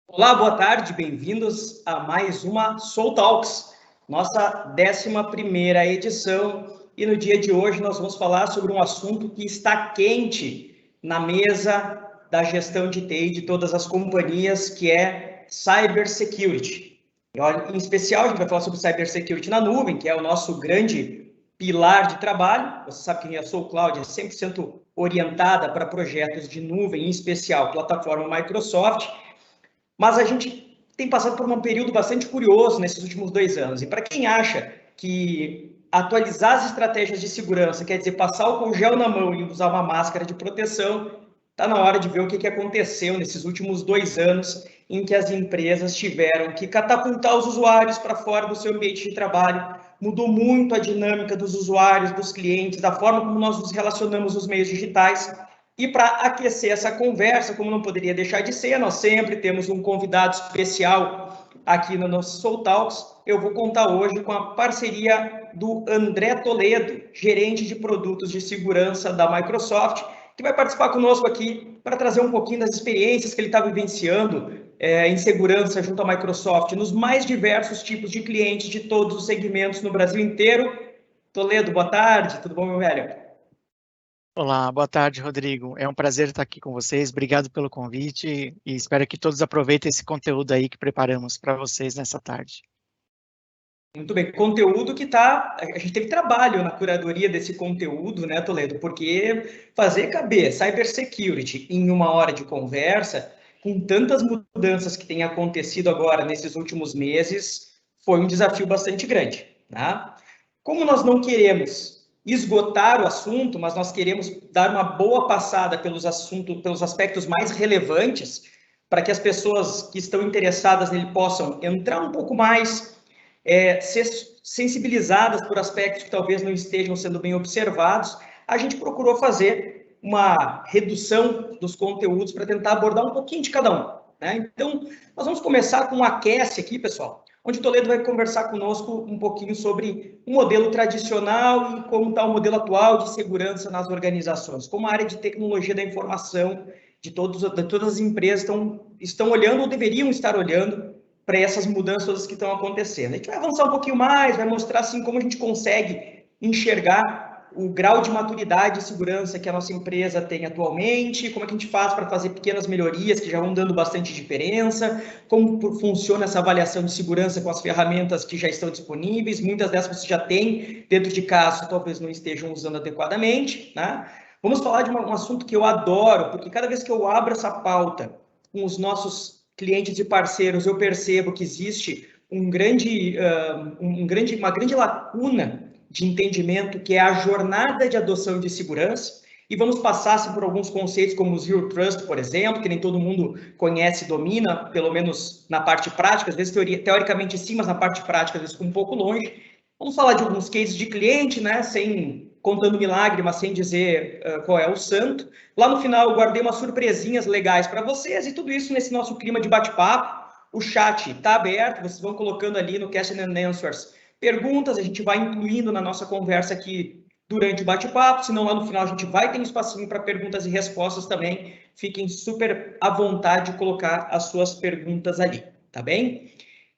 Olá, boa tarde, bem-vindos a mais uma Soul Talks, nossa 11ª edição. E no dia de hoje nós vamos falar sobre um assunto que está quente na mesa da gestão de TI de todas as companhias, que é Cybersecurity. Em especial, a gente vai falar sobre Cybersecurity na nuvem, que é o nosso grande pilar de trabalho. Você sabe que a Soul Cloud é 100% orientada para projetos de nuvem, em especial plataforma Microsoft. Mas a gente tem passado por um período bastante curioso nesses últimos 2 anos. E para quem acha que atualizar as estratégias de segurança quer dizer passar o gel na mão e usar uma máscara de proteção, está na hora de ver o que aconteceu nesses últimos 2 anos em que as empresas tiveram que catapultar os usuários para fora do seu ambiente de trabalho. Mudou muito a dinâmica dos usuários, dos clientes, da forma como nós nos relacionamos nos meios digitais. E para aquecer essa conversa, como não poderia deixar de ser, nós sempre temos um convidado especial aqui no nosso Soul Talks. Eu vou contar hoje com a parceria do André Toledo, gerente de produtos de segurança da Microsoft, que vai participar conosco aqui para trazer um pouquinho das experiências que ele está vivenciando em segurança junto à Microsoft, nos mais diversos tipos de clientes de todos os segmentos no Brasil inteiro. Toledo, boa tarde, tudo bom, meu velho? Olá, boa tarde, Rodrigo. É um prazer estar aqui com vocês. Obrigado pelo convite e espero que todos aproveitem esse conteúdo aí que preparamos para vocês nessa tarde. Muito bem, conteúdo que tá. A gente teve trabalho na curadoria desse conteúdo, né, Toledo? Porque fazer caber cybersecurity em 1 hora de conversa, com tantas mudanças que têm acontecido agora nesses últimos meses, foi um desafio bastante grande, né? Como nós não queremos esgotar o assunto, mas nós queremos dar uma boa passada pelos assuntos, pelos aspectos mais relevantes, para que as pessoas que estão interessadas nele possam entrar um pouco mais, ser sensibilizadas por aspectos que talvez não estejam sendo bem observados, a gente procurou fazer uma redução dos conteúdos para tentar abordar um pouquinho de cada um, né? Então, nós vamos começar com um aquece aqui, pessoal, onde Toledo vai conversar conosco um pouquinho sobre o modelo tradicional e como está o modelo atual de segurança nas organizações, como a área de tecnologia da informação de todas as empresas estão olhando ou deveriam estar olhando para essas mudanças que estão acontecendo. A gente vai avançar um pouquinho mais, vai mostrar assim como a gente consegue enxergar o grau de maturidade e segurança que a nossa empresa tem atualmente, como é que a gente faz para fazer pequenas melhorias que já vão dando bastante diferença, como funciona essa avaliação de segurança com as ferramentas que já estão disponíveis, muitas dessas você já tem dentro de casa, talvez não estejam usando adequadamente, né? Vamos falar de um assunto que eu adoro, porque cada vez que eu abro essa pauta com os nossos clientes e parceiros, eu percebo que existe uma grande lacuna de entendimento, que é a jornada de adoção de segurança, e vamos passar assim, por alguns conceitos como o Zero Trust, por exemplo, que nem todo mundo conhece e domina, pelo menos na parte prática, às vezes teoricamente sim, mas na parte prática às vezes um pouco longe. Vamos falar de alguns cases de cliente, né, sem contando milagre, mas sem dizer qual é o santo. Lá no final eu guardei umas surpresinhas legais para vocês e tudo isso nesse nosso clima de bate-papo. O chat está aberto, vocês vão colocando ali no Question and Answers perguntas, a gente vai incluindo na nossa conversa aqui durante o bate-papo, senão lá no final a gente vai ter um espacinho para perguntas e respostas também. Fiquem super à vontade de colocar as suas perguntas ali, tá bem?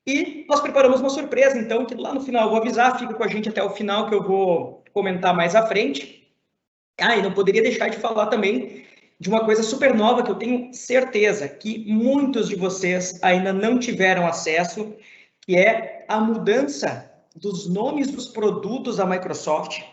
E nós preparamos uma surpresa, então, que lá no final eu vou avisar, fica com a gente até o final, que eu vou comentar mais à frente. Ah, e não poderia deixar de falar também de uma coisa super nova que eu tenho certeza que muitos de vocês ainda não tiveram acesso, que é a mudança dos nomes dos produtos da Microsoft.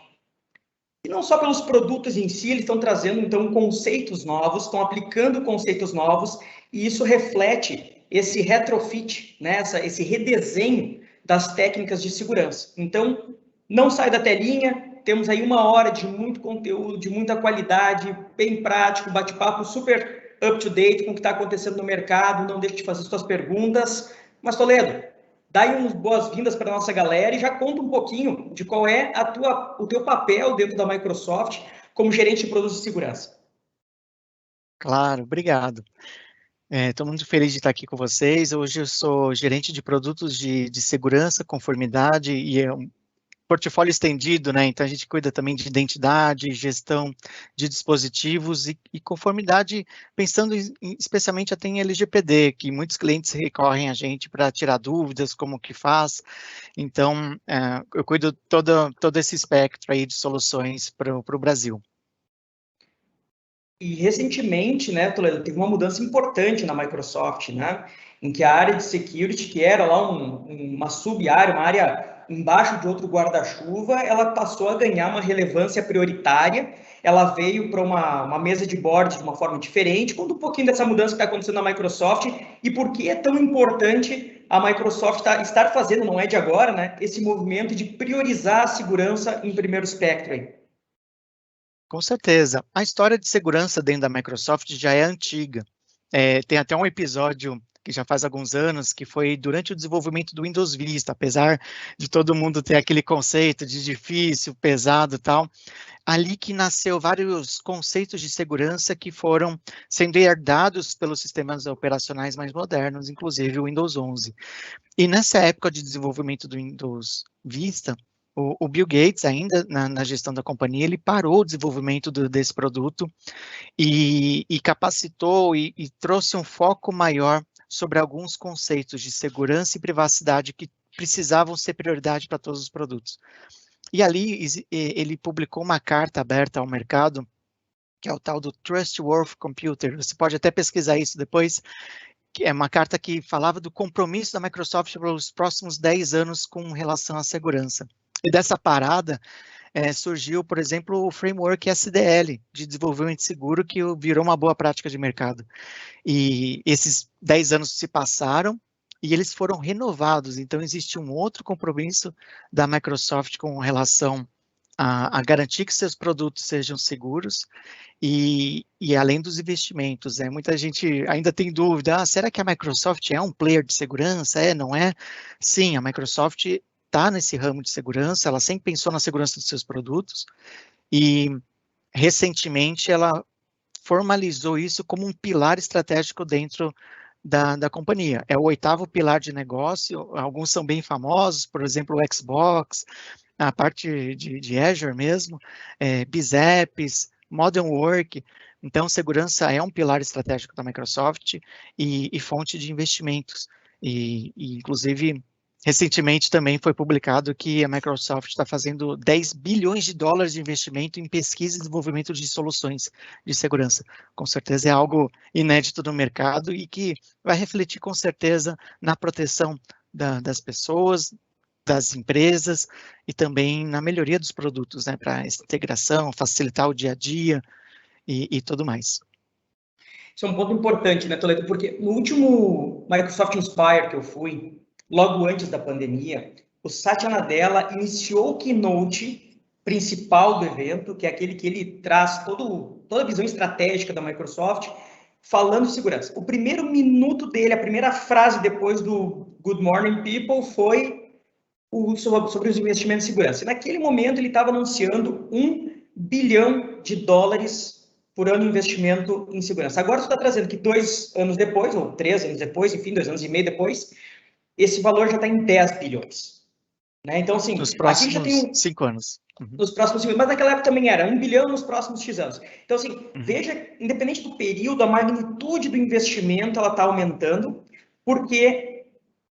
E não só pelos produtos em si, eles estão trazendo, então, conceitos novos, estão aplicando conceitos novos, e isso reflete esse retrofit, né? Esse redesenho das técnicas de segurança. Então, não sai da telinha, temos aí 1 hora de muito conteúdo, de muita qualidade, bem prático, bate-papo super up-to-date com o que está acontecendo no mercado, não deixe de fazer suas perguntas. Mas, Toledo, dá aí umas boas-vindas para a nossa galera e já conta um pouquinho de qual é o teu papel dentro da Microsoft como gerente de produtos de segurança. Claro, obrigado. Estou muito feliz de estar aqui com vocês. Hoje eu sou gerente de produtos de segurança, conformidade, e portfólio estendido, né? Então a gente cuida também de identidade, gestão de dispositivos e conformidade, pensando especialmente até em LGPD, que muitos clientes recorrem a gente para tirar dúvidas, como que faz. Então, eu cuido todo esse espectro aí de soluções para o Brasil. E recentemente, né, Toledo, teve uma mudança importante na Microsoft, né, em que a área de security, que era lá uma sub-área, uma área embaixo de outro guarda-chuva, ela passou a ganhar uma relevância prioritária. Ela veio para uma mesa de board de uma forma diferente. Conta um pouquinho dessa mudança que está acontecendo na Microsoft e por que é tão importante a Microsoft estar fazendo, não é de agora, né, esse movimento de priorizar a segurança em primeiro espectro aí. Com certeza. A história de segurança dentro da Microsoft já é antiga. Tem até um episódio que já faz alguns anos, que foi durante o desenvolvimento do Windows Vista, apesar de todo mundo ter aquele conceito de difícil, pesado e tal, ali que nasceu vários conceitos de segurança que foram sendo herdados pelos sistemas operacionais mais modernos, inclusive o Windows 11. E nessa época de desenvolvimento do Windows Vista, o Bill Gates, ainda na gestão da companhia, ele parou o desenvolvimento desse produto e capacitou e trouxe um foco maior sobre alguns conceitos de segurança e privacidade que precisavam ser prioridade para todos os produtos. E ali ele publicou uma carta aberta ao mercado, que é o tal do Trustworthy Computer. Você pode até pesquisar isso depois, que é uma carta que falava do compromisso da Microsoft pelos próximos 10 anos com relação à segurança. E dessa parada surgiu, por exemplo, o framework SDL, de desenvolvimento seguro, que virou uma boa prática de mercado. E esses 10 anos se passaram e eles foram renovados. Então, existe um outro compromisso da Microsoft com relação a garantir que seus produtos sejam seguros e além dos investimentos. Muita gente ainda tem dúvida, será que a Microsoft é um player de segurança? Não é? Sim, a Microsoft está nesse ramo de segurança, ela sempre pensou na segurança dos seus produtos e recentemente ela formalizou isso como um pilar estratégico dentro da companhia. É o 8º pilar de negócio, alguns são bem famosos, por exemplo, o Xbox, a parte de Azure mesmo, BizApps, Modern Work. Então, segurança é um pilar estratégico da Microsoft e fonte de investimentos. Inclusive, recentemente também foi publicado que a Microsoft está fazendo 10 bilhões de dólares de investimento em pesquisa e desenvolvimento de soluções de segurança. Com certeza é algo inédito no mercado e que vai refletir com certeza na proteção das pessoas, das empresas e também na melhoria dos produtos, né, para integração, facilitar o dia a dia e tudo mais. Isso é um ponto importante, né, Toledo? Porque no último Microsoft Inspire que eu fui, logo antes da pandemia, o Satya Nadella iniciou o keynote principal do evento, que é aquele que ele traz toda a visão estratégica da Microsoft, falando de segurança. O primeiro minuto dele, a primeira frase depois do Good Morning People foi sobre os investimentos em segurança. E naquele momento ele estava anunciando $1 bilhão por ano de investimento em segurança. Agora você está trazendo que 2 anos depois, ou 3 anos depois, enfim, 2 anos e meio depois, esse valor já está em 10 bilhões. Né? Então, assim, nos próximos já tem 5 anos. Nos próximos 5 anos, mas naquela época também era 1 bilhão nos próximos X anos. Então, assim, veja, independente do período, a magnitude do investimento ela está aumentando, porque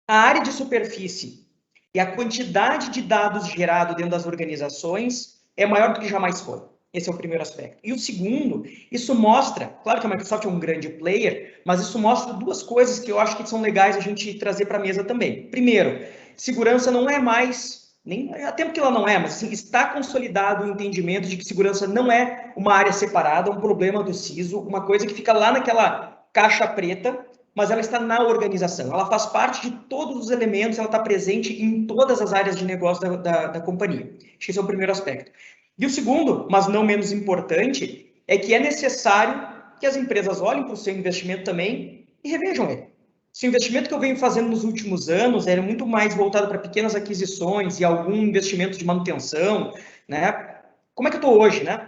a área de superfície e a quantidade de dados gerados dentro das organizações é maior do que jamais foi. Esse é o primeiro aspecto. E o segundo, isso mostra, claro que a Microsoft é um grande player, mas isso mostra duas coisas que eu acho que são legais a gente trazer para a mesa também. Primeiro, segurança não é mais, nem há tempo que ela não é, mas assim, está consolidado o entendimento de que segurança não é uma área separada, um problema do CISO, uma coisa que fica lá naquela caixa preta, mas ela está na organização, ela faz parte de todos os elementos, ela está presente em todas as áreas de negócio da companhia. Acho que esse é o primeiro aspecto. E o segundo, mas não menos importante, é que é necessário que as empresas olhem para o seu investimento também e revejam ele. Se o investimento que eu venho fazendo nos últimos anos era muito mais voltado para pequenas aquisições e algum investimento de manutenção, né? Como é que eu estou hoje, né?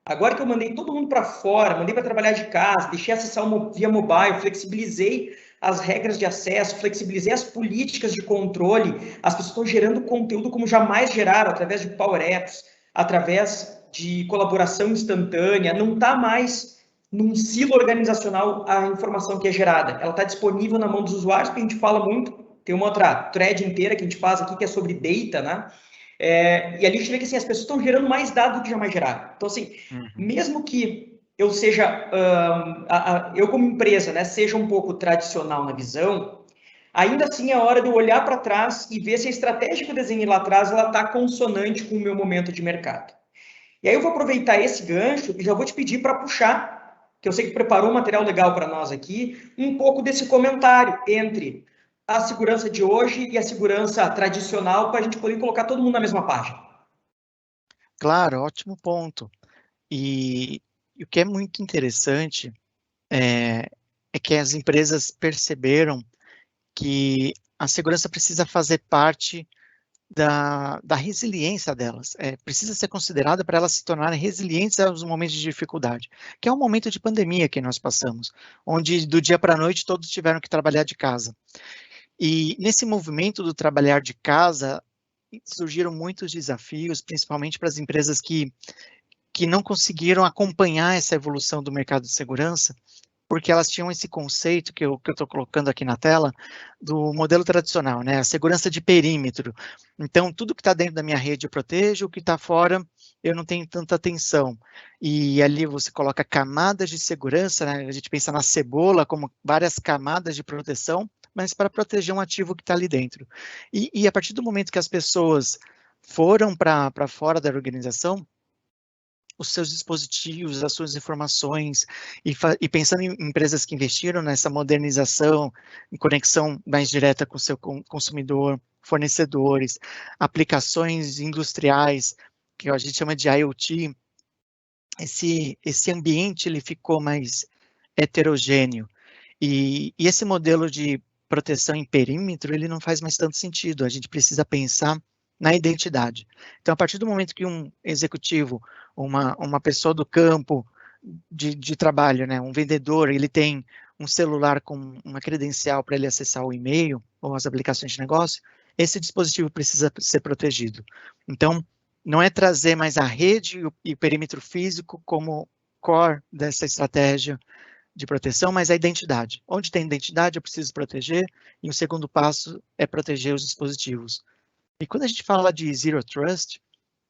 Agora que eu mandei todo mundo para fora, mandei para trabalhar de casa, deixei acessar via mobile, flexibilizei as regras de acesso, flexibilizei as políticas de controle, as pessoas estão gerando conteúdo como jamais geraram, através de Power Apps, através de colaboração instantânea, não está mais num silo organizacional a informação que é gerada, ela está disponível na mão dos usuários, que a gente fala muito, tem uma outra thread inteira que a gente faz aqui, que é sobre data, né? E ali a gente vê que assim, as pessoas estão gerando mais dados do que jamais geraram. Então, assim, mesmo que eu seja, eu como empresa, né, seja um pouco tradicional na visão, ainda assim é hora de eu olhar para trás e ver se a estratégia que eu desenhei lá atrás ela está consonante com o meu momento de mercado. E aí eu vou aproveitar esse gancho e já vou te pedir para puxar, que eu sei que preparou um material legal para nós aqui, um pouco desse comentário entre a segurança de hoje e a segurança tradicional, para a gente poder colocar todo mundo na mesma página. Claro, ótimo ponto. E o que é muito interessante é que as empresas perceberam que a segurança precisa fazer parte da resiliência delas, precisa ser considerada para elas se tornarem resilientes aos momentos de dificuldade, que é o momento de pandemia que nós passamos, onde do dia para a noite todos tiveram que trabalhar de casa. E nesse movimento do trabalhar de casa, surgiram muitos desafios, principalmente para as empresas que não conseguiram acompanhar essa evolução do mercado de segurança, porque elas tinham esse conceito que eu estou colocando aqui na tela, do modelo tradicional, né? A segurança de perímetro. Então, tudo que está dentro da minha rede eu protejo, o que está fora eu não tenho tanta atenção. E ali você coloca camadas de segurança, né? A gente pensa na cebola como várias camadas de proteção, mas para proteger um ativo que está ali dentro. E a partir do momento que as pessoas foram para fora da organização, os seus dispositivos, as suas informações, e pensando em empresas que investiram nessa modernização, em conexão mais direta com o seu consumidor, fornecedores, aplicações industriais, que a gente chama de IoT, esse ambiente ele ficou mais heterogêneo. E esse modelo de proteção em perímetro, ele não faz mais tanto sentido, a gente precisa pensar na identidade. Então, a partir do momento que um executivo, uma pessoa do campo de trabalho, né, um vendedor, ele tem um celular com uma credencial para ele acessar o e-mail ou as aplicações de negócio, esse dispositivo precisa ser protegido. Então, não é trazer mais a rede e o perímetro físico como core dessa estratégia de proteção, mas a identidade. Onde tem identidade, eu preciso proteger, e o segundo passo é proteger os dispositivos. E quando a gente fala de Zero Trust,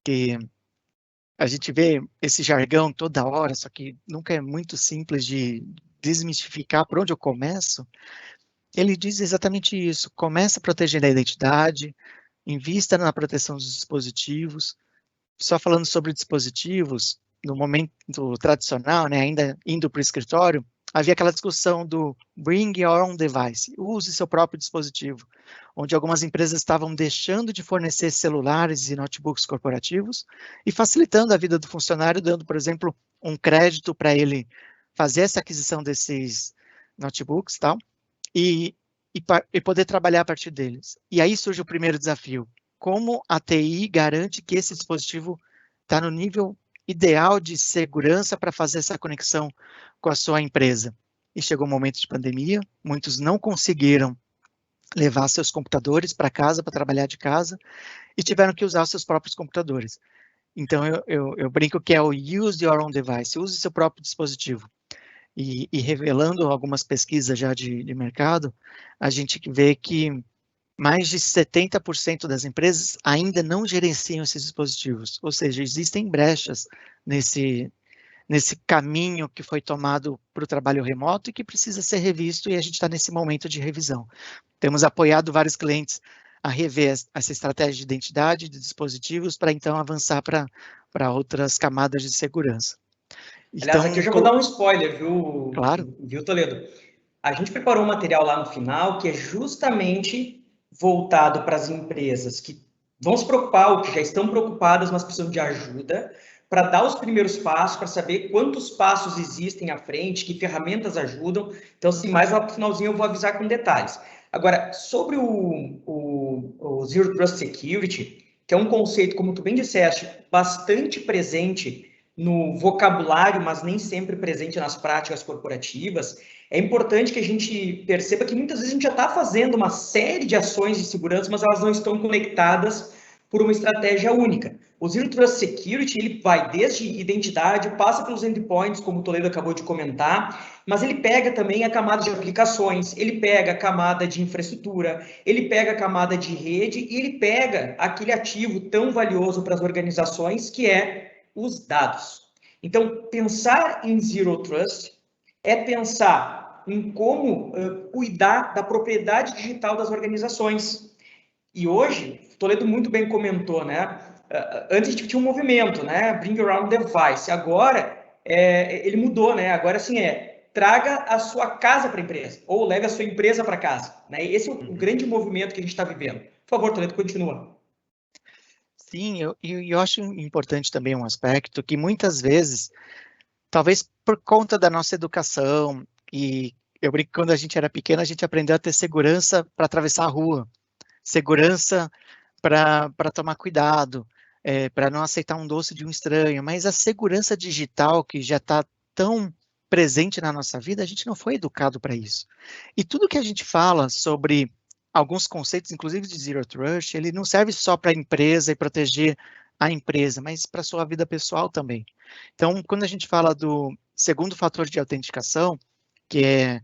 que a gente vê esse jargão toda hora, só que nunca é muito simples de desmistificar por onde eu começo, ele diz exatamente isso: começa protegendo a identidade, invista na proteção dos dispositivos. Só falando sobre dispositivos, no momento tradicional, né, ainda indo para o escritório, havia aquela discussão do bring your own device, use seu próprio dispositivo, onde algumas empresas estavam deixando de fornecer celulares e notebooks corporativos e facilitando a vida do funcionário, dando, por exemplo, um crédito para ele fazer essa aquisição desses notebooks, tal, e poder trabalhar a partir deles. E aí surge o primeiro desafio: como a TI garante que esse dispositivo está no nível ideal de segurança para fazer essa conexão com a sua empresa. E chegou o momento de pandemia, muitos não conseguiram levar seus computadores para casa, para trabalhar de casa, e tiveram que usar os seus próprios computadores. Então, eu brinco que é o use your own device, use seu próprio dispositivo. E revelando algumas pesquisas já de mercado, a gente vê que mais de 70% das empresas ainda não gerenciam esses dispositivos, ou seja, existem brechas nesse caminho que foi tomado para o trabalho remoto e que precisa ser revisto, e a gente está nesse momento de revisão. Temos apoiado vários clientes a rever essa estratégia de identidade de dispositivos para então avançar para outras camadas de segurança. Aliás, aqui eu já vou dar um spoiler, viu, Claro. viu, Toledo? A gente preparou um material lá no final que é justamente voltado para as empresas que vão se preocupar ou que já estão preocupadas, mas precisam de ajuda, para dar os primeiros passos, para saber quantos passos existem à frente, que ferramentas ajudam. Então, assim, mais lá para o finalzinho eu vou avisar com detalhes. Agora, sobre o Zero Trust Security, que é um conceito, como tu bem disseste, bastante presente no vocabulário, mas nem sempre presente nas práticas corporativas, é importante que a gente perceba que muitas vezes a gente já está fazendo uma série de ações de segurança, mas elas não estão conectadas por uma estratégia única. O Zero Trust Security, ele vai desde identidade, passa pelos endpoints, como o Toledo acabou de comentar, mas ele pega também a camada de aplicações, ele pega a camada de infraestrutura, ele pega a camada de rede e ele pega aquele ativo tão valioso para as organizações que é os dados. Então, pensar em Zero Trust é pensar em como cuidar da propriedade digital das organizações. E hoje, Toledo muito bem comentou, né? Antes a gente tinha um movimento, né? Bring around device. Agora, ele mudou, né? Agora, assim, traga a sua casa para a empresa, ou leve a sua empresa para casa. Né? Esse é o grande movimento que a gente está vivendo. Por favor, Toledo, continua. Sim, eu acho importante também um aspecto que muitas vezes, talvez por conta da nossa educação, e eu brinco que quando a gente era pequeno, a gente aprendeu a ter segurança para atravessar a rua, segurança para tomar cuidado, para não aceitar um doce de um estranho, mas a segurança digital que já está tão presente na nossa vida, a gente não foi educado para isso. E tudo que a gente fala sobre alguns conceitos, inclusive de Zero Trust, ele não serve só para a empresa e proteger a empresa, mas para a sua vida pessoal também. Então, quando a gente fala do segundo fator de autenticação, que é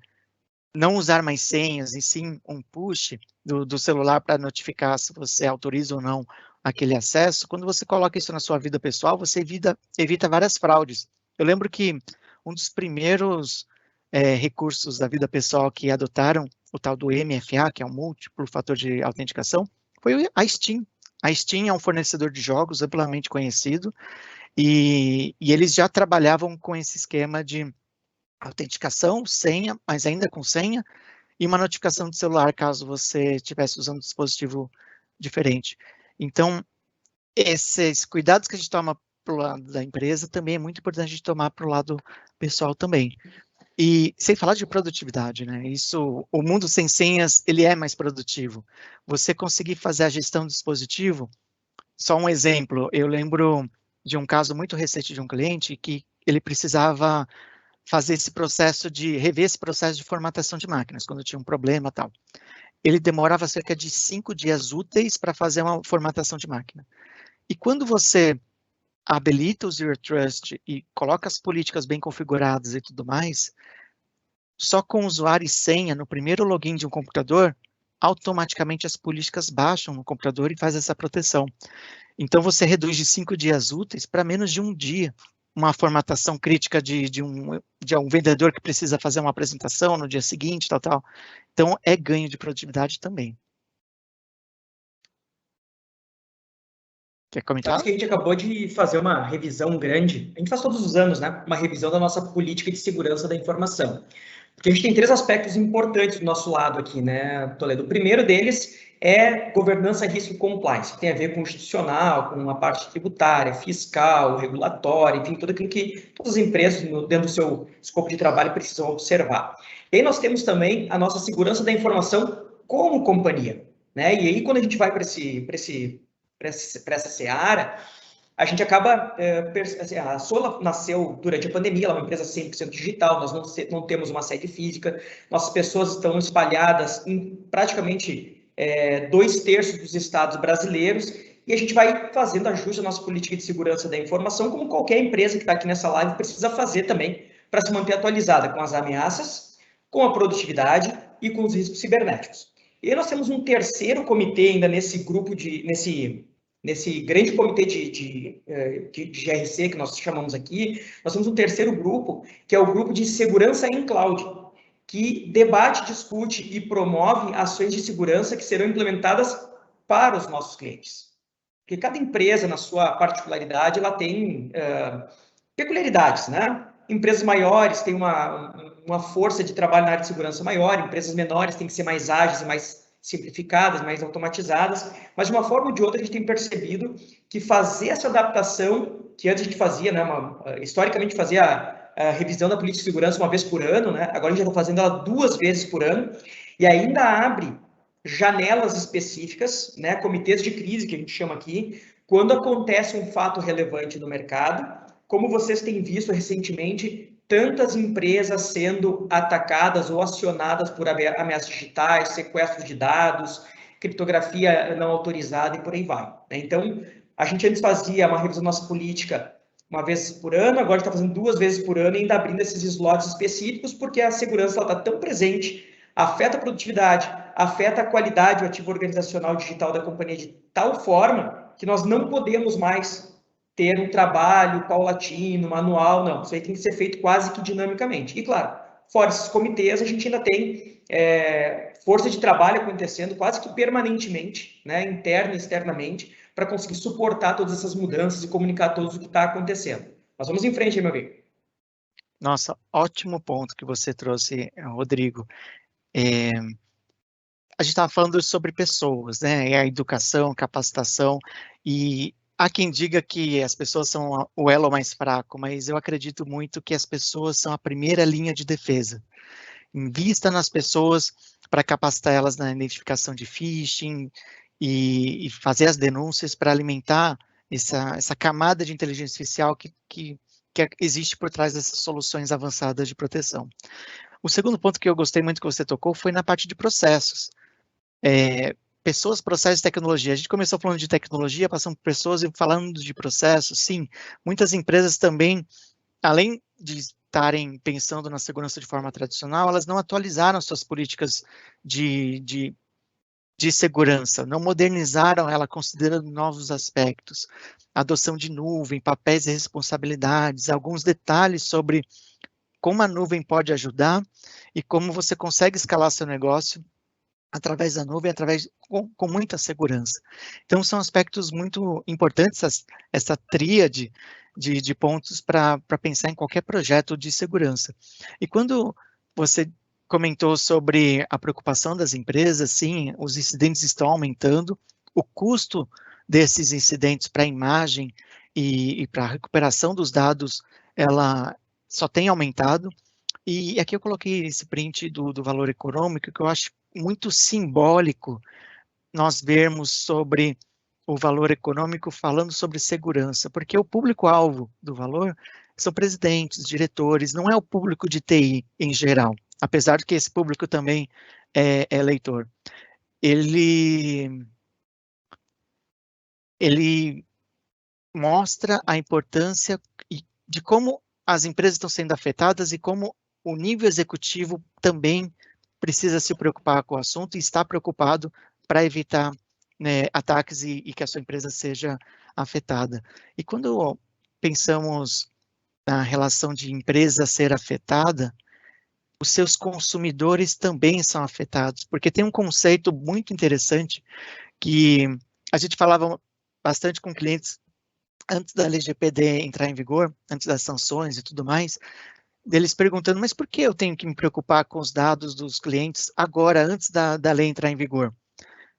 não usar mais senhas, e sim um push do celular para notificar se você autoriza ou não aquele acesso, quando você coloca isso na sua vida pessoal, você evita várias fraudes. Eu lembro que um dos primeiros recursos da vida pessoal que adotaram o tal do MFA, que é um múltiplo fator de autenticação, foi a Steam. A Steam é um fornecedor de jogos amplamente conhecido, e eles já trabalhavam com esse esquema de autenticação, senha, mas ainda com senha, e uma notificação do celular caso você estivesse usando um dispositivo diferente. Então, esses cuidados que a gente toma para o lado da empresa também é muito importante a gente tomar para o lado pessoal também. E sem falar de produtividade, né? Isso, o mundo sem senhas, ele é mais produtivo. Você conseguir fazer a gestão do dispositivo, só um exemplo, eu lembro de um caso muito recente de um cliente que ele precisava fazer esse processo rever esse processo de formatação de máquinas, quando tinha um problema e tal. Ele demorava cerca de 5 dias úteis para fazer uma formatação de máquina. E quando você habilita o Zero Trust e coloca as políticas bem configuradas e tudo mais, só com usuário e senha no primeiro login de um computador, automaticamente as políticas baixam no computador e faz essa proteção. Então você reduz de 5 dias úteis para menos de um dia, uma formatação crítica de um vendedor que precisa fazer uma apresentação no dia seguinte, tal. Então, é ganho de produtividade também. Quer comentar? Sabe que a gente acabou de fazer uma revisão grande, a gente faz todos os anos, né? Uma revisão da nossa política de segurança da informação. Porque a gente tem 3 aspectos importantes do nosso lado aqui, né, Toledo? O primeiro deles é governança, risco e compliance, que tem a ver com o institucional, com a parte tributária, fiscal, regulatória, enfim, tudo aquilo que todas as empresas, dentro do seu escopo de trabalho, precisam observar. E aí nós temos também a nossa segurança da informação como companhia, né? E aí, quando a gente vai para essa seara, a gente acaba, assim, a Sola nasceu durante a pandemia, ela é uma empresa 100% digital, nós não temos uma sede física, nossas pessoas estão espalhadas em praticamente 2/3 dos estados brasileiros, e a gente vai fazendo ajuste à nossa política de segurança da informação, como qualquer empresa que está aqui nessa live precisa fazer também, para se manter atualizada com as ameaças, com a produtividade e com os riscos cibernéticos. E aí nós temos um terceiro comitê ainda nesse grupo, nesse grande comitê de GRC que nós chamamos aqui, nós temos um terceiro grupo, que é o grupo de segurança em cloud, que debate, discute e promove ações de segurança que serão implementadas para os nossos clientes. Porque cada empresa, na sua particularidade, ela tem peculiaridades, né? Empresas maiores têm uma força de trabalho na área de segurança maior, empresas menores têm que ser mais ágeis e mais simplificadas, mais automatizadas, mas de uma forma ou de outra a gente tem percebido que fazer essa adaptação, que antes a gente fazia, né, historicamente fazia a revisão da política de segurança uma vez por ano, né, agora a gente já está fazendo ela 2 vezes por ano, e ainda abre janelas específicas, né, comitês de crise, que a gente chama aqui, quando acontece um fato relevante no mercado, como vocês têm visto recentemente tantas empresas sendo atacadas ou acionadas por ameaças digitais, sequestro de dados, criptografia não autorizada e por aí vai. Então, a gente antes fazia uma revisão da nossa política uma vez por ano, agora está fazendo 2 vezes por ano e ainda abrindo esses slots específicos, porque a segurança está tão presente, afeta a produtividade, afeta a qualidade, o ativo organizacional digital da companhia de tal forma que nós não podemos mais ter um trabalho paulatino, manual, não. Isso aí tem que ser feito quase que dinamicamente. E, claro, fora esses comitês, a gente ainda tem força de trabalho acontecendo quase que permanentemente, né, interna e externamente, para conseguir suportar todas essas mudanças e comunicar todos o que está acontecendo. Mas vamos em frente aí, meu amigo. Nossa, ótimo ponto que você trouxe, Rodrigo. A gente estava falando sobre pessoas, né? A educação, capacitação, e há quem diga que as pessoas são o elo mais fraco, mas eu acredito muito que as pessoas são a primeira linha de defesa. Invista nas pessoas para capacitar elas na identificação de phishing e fazer as denúncias para alimentar essa camada de inteligência artificial que existe por trás dessas soluções avançadas de proteção. O segundo ponto que eu gostei muito que você tocou foi na parte de processos. Pessoas, processos e tecnologia. A gente começou falando de tecnologia, passando por pessoas e falando de processos. Sim, muitas empresas também, além de estarem pensando na segurança de forma tradicional, elas não atualizaram suas políticas de segurança, não modernizaram ela considerando novos aspectos, adoção de nuvem, papéis e responsabilidades, alguns detalhes sobre como a nuvem pode ajudar e como você consegue escalar seu negócio através da nuvem, com muita segurança. Então, são aspectos muito importantes, essa tríade de pontos para pensar em qualquer projeto de segurança. E quando você comentou sobre a preocupação das empresas, sim, os incidentes estão aumentando, o custo desses incidentes para a imagem e para a recuperação dos dados, ela só tem aumentado. E aqui eu coloquei esse print do valor econômico, que eu acho muito simbólico nós vermos sobre o valor econômico falando sobre segurança, porque o público-alvo do valor são presidentes, diretores, não é o público de TI em geral, apesar de que esse público também é leitor. Ele mostra a importância de como as empresas estão sendo afetadas e como o nível executivo também precisa se preocupar com o assunto e está preocupado para evitar, né, ataques e que a sua empresa seja afetada. E quando pensamos na relação de empresa ser afetada, os seus consumidores também são afetados, porque tem um conceito muito interessante que a gente falava bastante com clientes antes da LGPD entrar em vigor, antes das sanções e tudo mais, deles perguntando, mas por que eu tenho que me preocupar com os dados dos clientes agora, antes da lei entrar em vigor?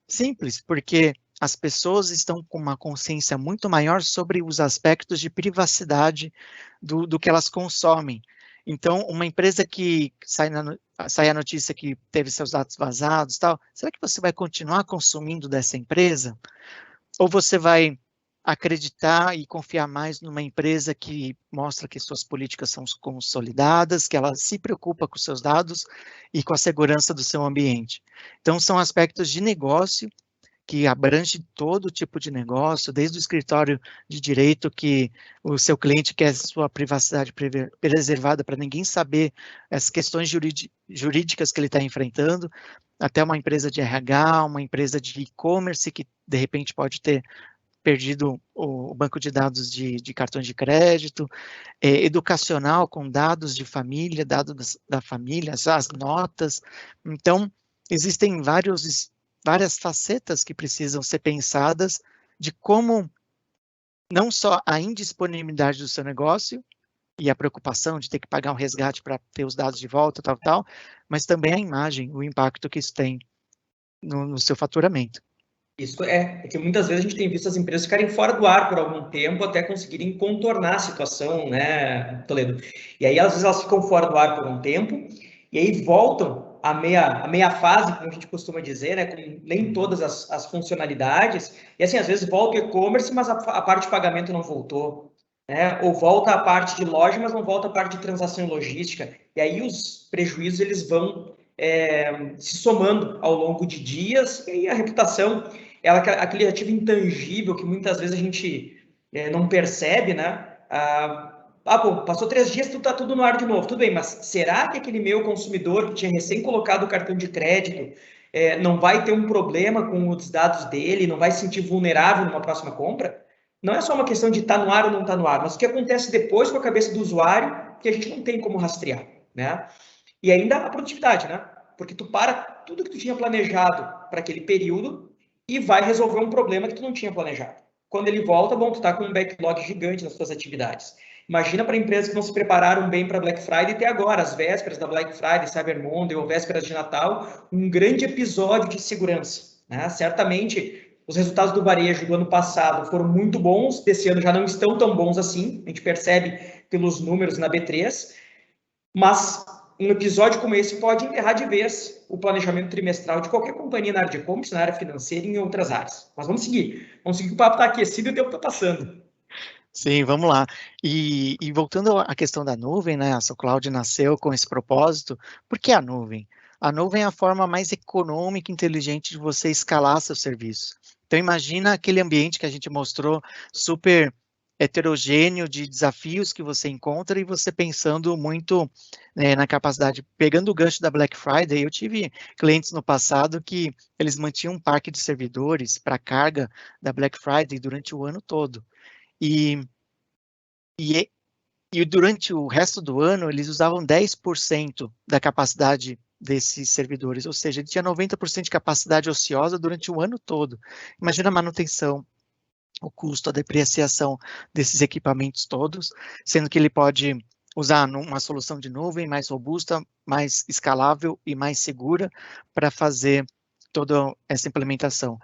Simples, porque as pessoas estão com uma consciência muito maior sobre os aspectos de privacidade do que elas consomem. Então, uma empresa que sai a notícia que teve seus dados vazados, tal, será que você vai continuar consumindo dessa empresa? Ou você vai acreditar e confiar mais numa empresa que mostra que suas políticas são consolidadas, que ela se preocupa com seus dados e com a segurança do seu ambiente. Então, são aspectos de negócio que abrange todo tipo de negócio, desde o escritório de direito, que o seu cliente quer sua privacidade preservada para ninguém saber as questões jurídicas que ele está enfrentando, até uma empresa de RH, uma empresa de e-commerce que, de repente, pode ter perdido o banco de dados de cartões de crédito, educacional com dados de família, dados da família, as notas. Então, existem várias facetas que precisam ser pensadas de como não só a indisponibilidade do seu negócio e a preocupação de ter que pagar um resgate para ter os dados de volta, tal, mas também a imagem, o impacto que isso tem no seu faturamento. Isso é que muitas vezes a gente tem visto as empresas ficarem fora do ar por algum tempo até conseguirem contornar a situação, né, Toledo? E aí, às vezes, elas ficam fora do ar por um tempo e aí voltam à meia fase, como a gente costuma dizer, né, com nem todas as funcionalidades. E assim, às vezes volta o e-commerce, mas a parte de pagamento não voltou. né? Ou volta a parte de loja, mas não volta a parte de transação e logística. E aí os prejuízos eles vão se somando ao longo de dias, e aí a reputação, ela, aquele ativo intangível que muitas vezes a gente não percebe, né? Pô, passou 3 dias, tá tudo no ar de novo. Tudo bem, mas será que aquele meu consumidor que tinha recém colocado o cartão de crédito não vai ter um problema com os dados dele, não vai se sentir vulnerável numa próxima compra? Não é só uma questão de estar no ar ou não estar no ar, mas o que acontece depois com a cabeça do usuário, que a gente não tem como rastrear, né? E ainda a produtividade, né? Porque tu para tudo que tu tinha planejado para aquele período e vai resolver um problema que tu não tinha planejado. Quando ele volta, bom, tu tá com um backlog gigante nas tuas atividades. Imagina para empresas que não se prepararam bem para Black Friday e ter agora, às vésperas da Black Friday, Cyber Monday ou vésperas de Natal, um grande episódio de segurança, né? Certamente os resultados do varejo do ano passado foram muito bons, desse ano já não estão tão bons assim, a gente percebe pelos números na B3, mas um episódio como esse pode enterrar de vez o planejamento trimestral de qualquer companhia na área de e-commerce, na área financeira e em outras áreas. Mas vamos seguir que o papo está aquecido e o tempo está passando. Sim, vamos lá. E voltando à questão da nuvem, né? A SoCloud nasceu com esse propósito. Por que a nuvem? A nuvem é a forma mais econômica e inteligente de você escalar seu serviço. Então, imagina aquele ambiente que a gente mostrou, super heterogêneo de desafios que você encontra e você pensando muito na capacidade, pegando o gancho da Black Friday, eu tive clientes no passado que eles mantinham um parque de servidores para carga da Black Friday durante o ano todo. E, e, e durante o resto do ano, eles usavam 10% da capacidade desses servidores, ou seja, ele tinha 90% de capacidade ociosa durante o ano todo. Imagina a manutenção, o custo, a depreciação desses equipamentos todos, sendo que ele pode usar uma solução de nuvem mais robusta, mais escalável e mais segura para fazer toda essa implementação.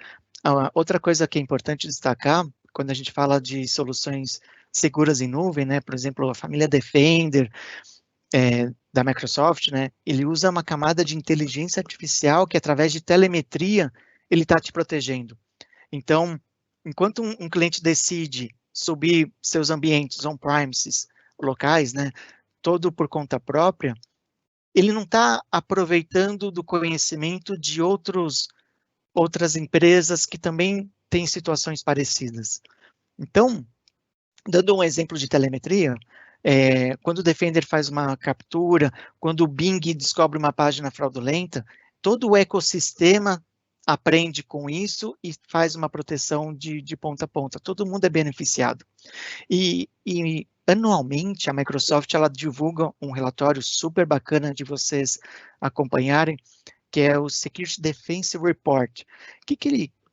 Outra coisa que é importante destacar, quando a gente fala de soluções seguras em nuvem, né, por exemplo, a família Defender, da Microsoft, né, ele usa uma camada de inteligência artificial que, através de telemetria, ele está te protegendo. Então, enquanto um cliente decide subir seus ambientes on-premises locais, né, todo por conta própria, ele não está aproveitando do conhecimento de outras empresas que também têm situações parecidas. Então, dando um exemplo de telemetria, quando o Defender faz uma captura, quando o Bing descobre uma página fraudulenta, todo o ecossistema aprende com isso e faz uma proteção de ponta a ponta. Todo mundo é beneficiado. E anualmente, a Microsoft ela divulga um relatório super bacana de vocês acompanharem, que é o Security Defense Report.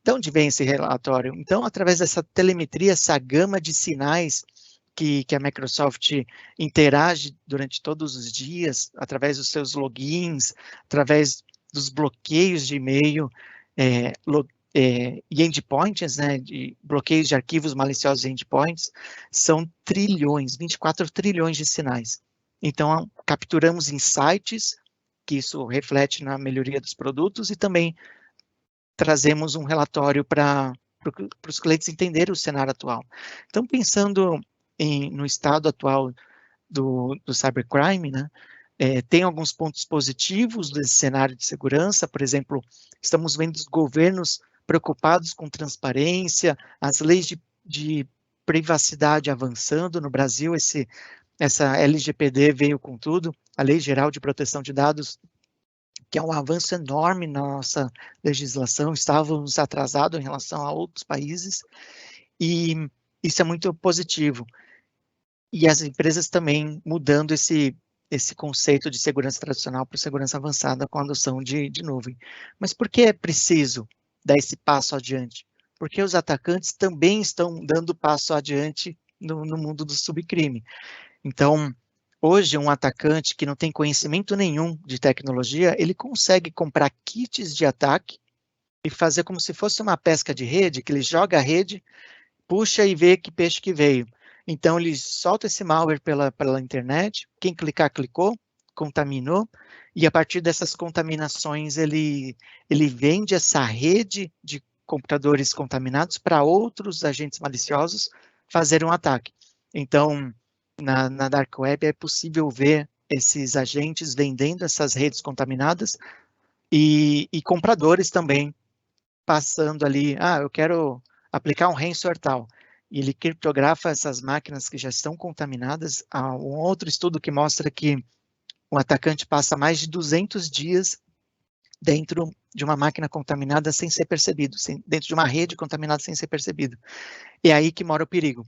De onde vem esse relatório? Então, através dessa telemetria, essa gama de sinais que a Microsoft interage durante todos os dias, através dos seus logins, através dos bloqueios de e-mail e endpoints, né, de bloqueios de arquivos maliciosos e endpoints, são trilhões, 24 trilhões de sinais. Então, capturamos insights, que isso reflete na melhoria dos produtos, e também trazemos um relatório para os clientes entenderem o cenário atual. Então, pensando no estado atual do cybercrime, né, tem alguns pontos positivos desse cenário de segurança. Por exemplo, estamos vendo os governos preocupados com transparência, as leis de privacidade avançando. No Brasil, essa LGPD veio com tudo, a Lei Geral de Proteção de Dados, que é um avanço enorme na nossa legislação. Estávamos atrasados em relação a outros países, e isso é muito positivo. E as empresas também mudando esse conceito de segurança tradicional para segurança avançada com a adoção de nuvem. Mas por que é preciso dar esse passo adiante? Porque os atacantes também estão dando passo adiante no mundo do subcrime. Então, hoje, um atacante que não tem conhecimento nenhum de tecnologia, ele consegue comprar kits de ataque e fazer como se fosse uma pesca de rede, que ele joga a rede, puxa e vê que peixe que veio. Então, ele solta esse malware pela internet, quem clicar, clicou, contaminou, e a partir dessas contaminações, ele vende essa rede de computadores contaminados para outros agentes maliciosos fazerem um ataque. Então, na Dark Web é possível ver esses agentes vendendo essas redes contaminadas e compradores também passando ali, eu quero aplicar um ransomware tal, e ele criptografa essas máquinas que já estão contaminadas. Há um outro estudo que mostra que o atacante passa mais de 200 dias dentro de uma máquina contaminada sem ser percebido, dentro de uma rede contaminada sem ser percebido. E é aí que mora o perigo.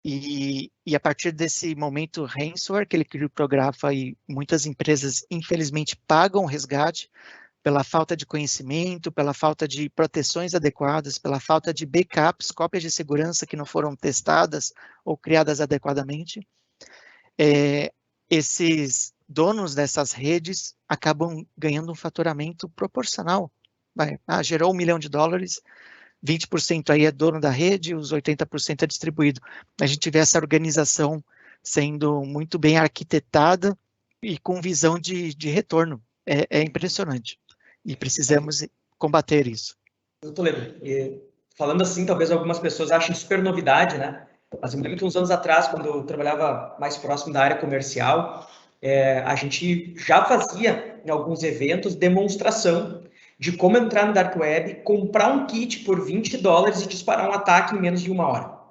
E a partir desse momento ransomware que ele criptografa, e muitas empresas, infelizmente, pagam o resgate pela falta de conhecimento, pela falta de proteções adequadas, pela falta de backups, cópias de segurança que não foram testadas ou criadas adequadamente. Esses donos dessas redes acabam ganhando um faturamento proporcional. Gerou $1 milhão, 20% aí é dono da rede, os 80% é distribuído. A gente vê essa organização sendo muito bem arquitetada e com visão de retorno. É impressionante. E precisamos combater isso. Toledo, falando assim, talvez algumas pessoas achem super novidade, né? Mas eu me lembro que uns anos atrás, quando eu trabalhava mais próximo da área comercial, a gente já fazia, em alguns eventos, demonstração de como entrar no Dark Web, comprar um kit por $20 e disparar um ataque em menos de 1 hora.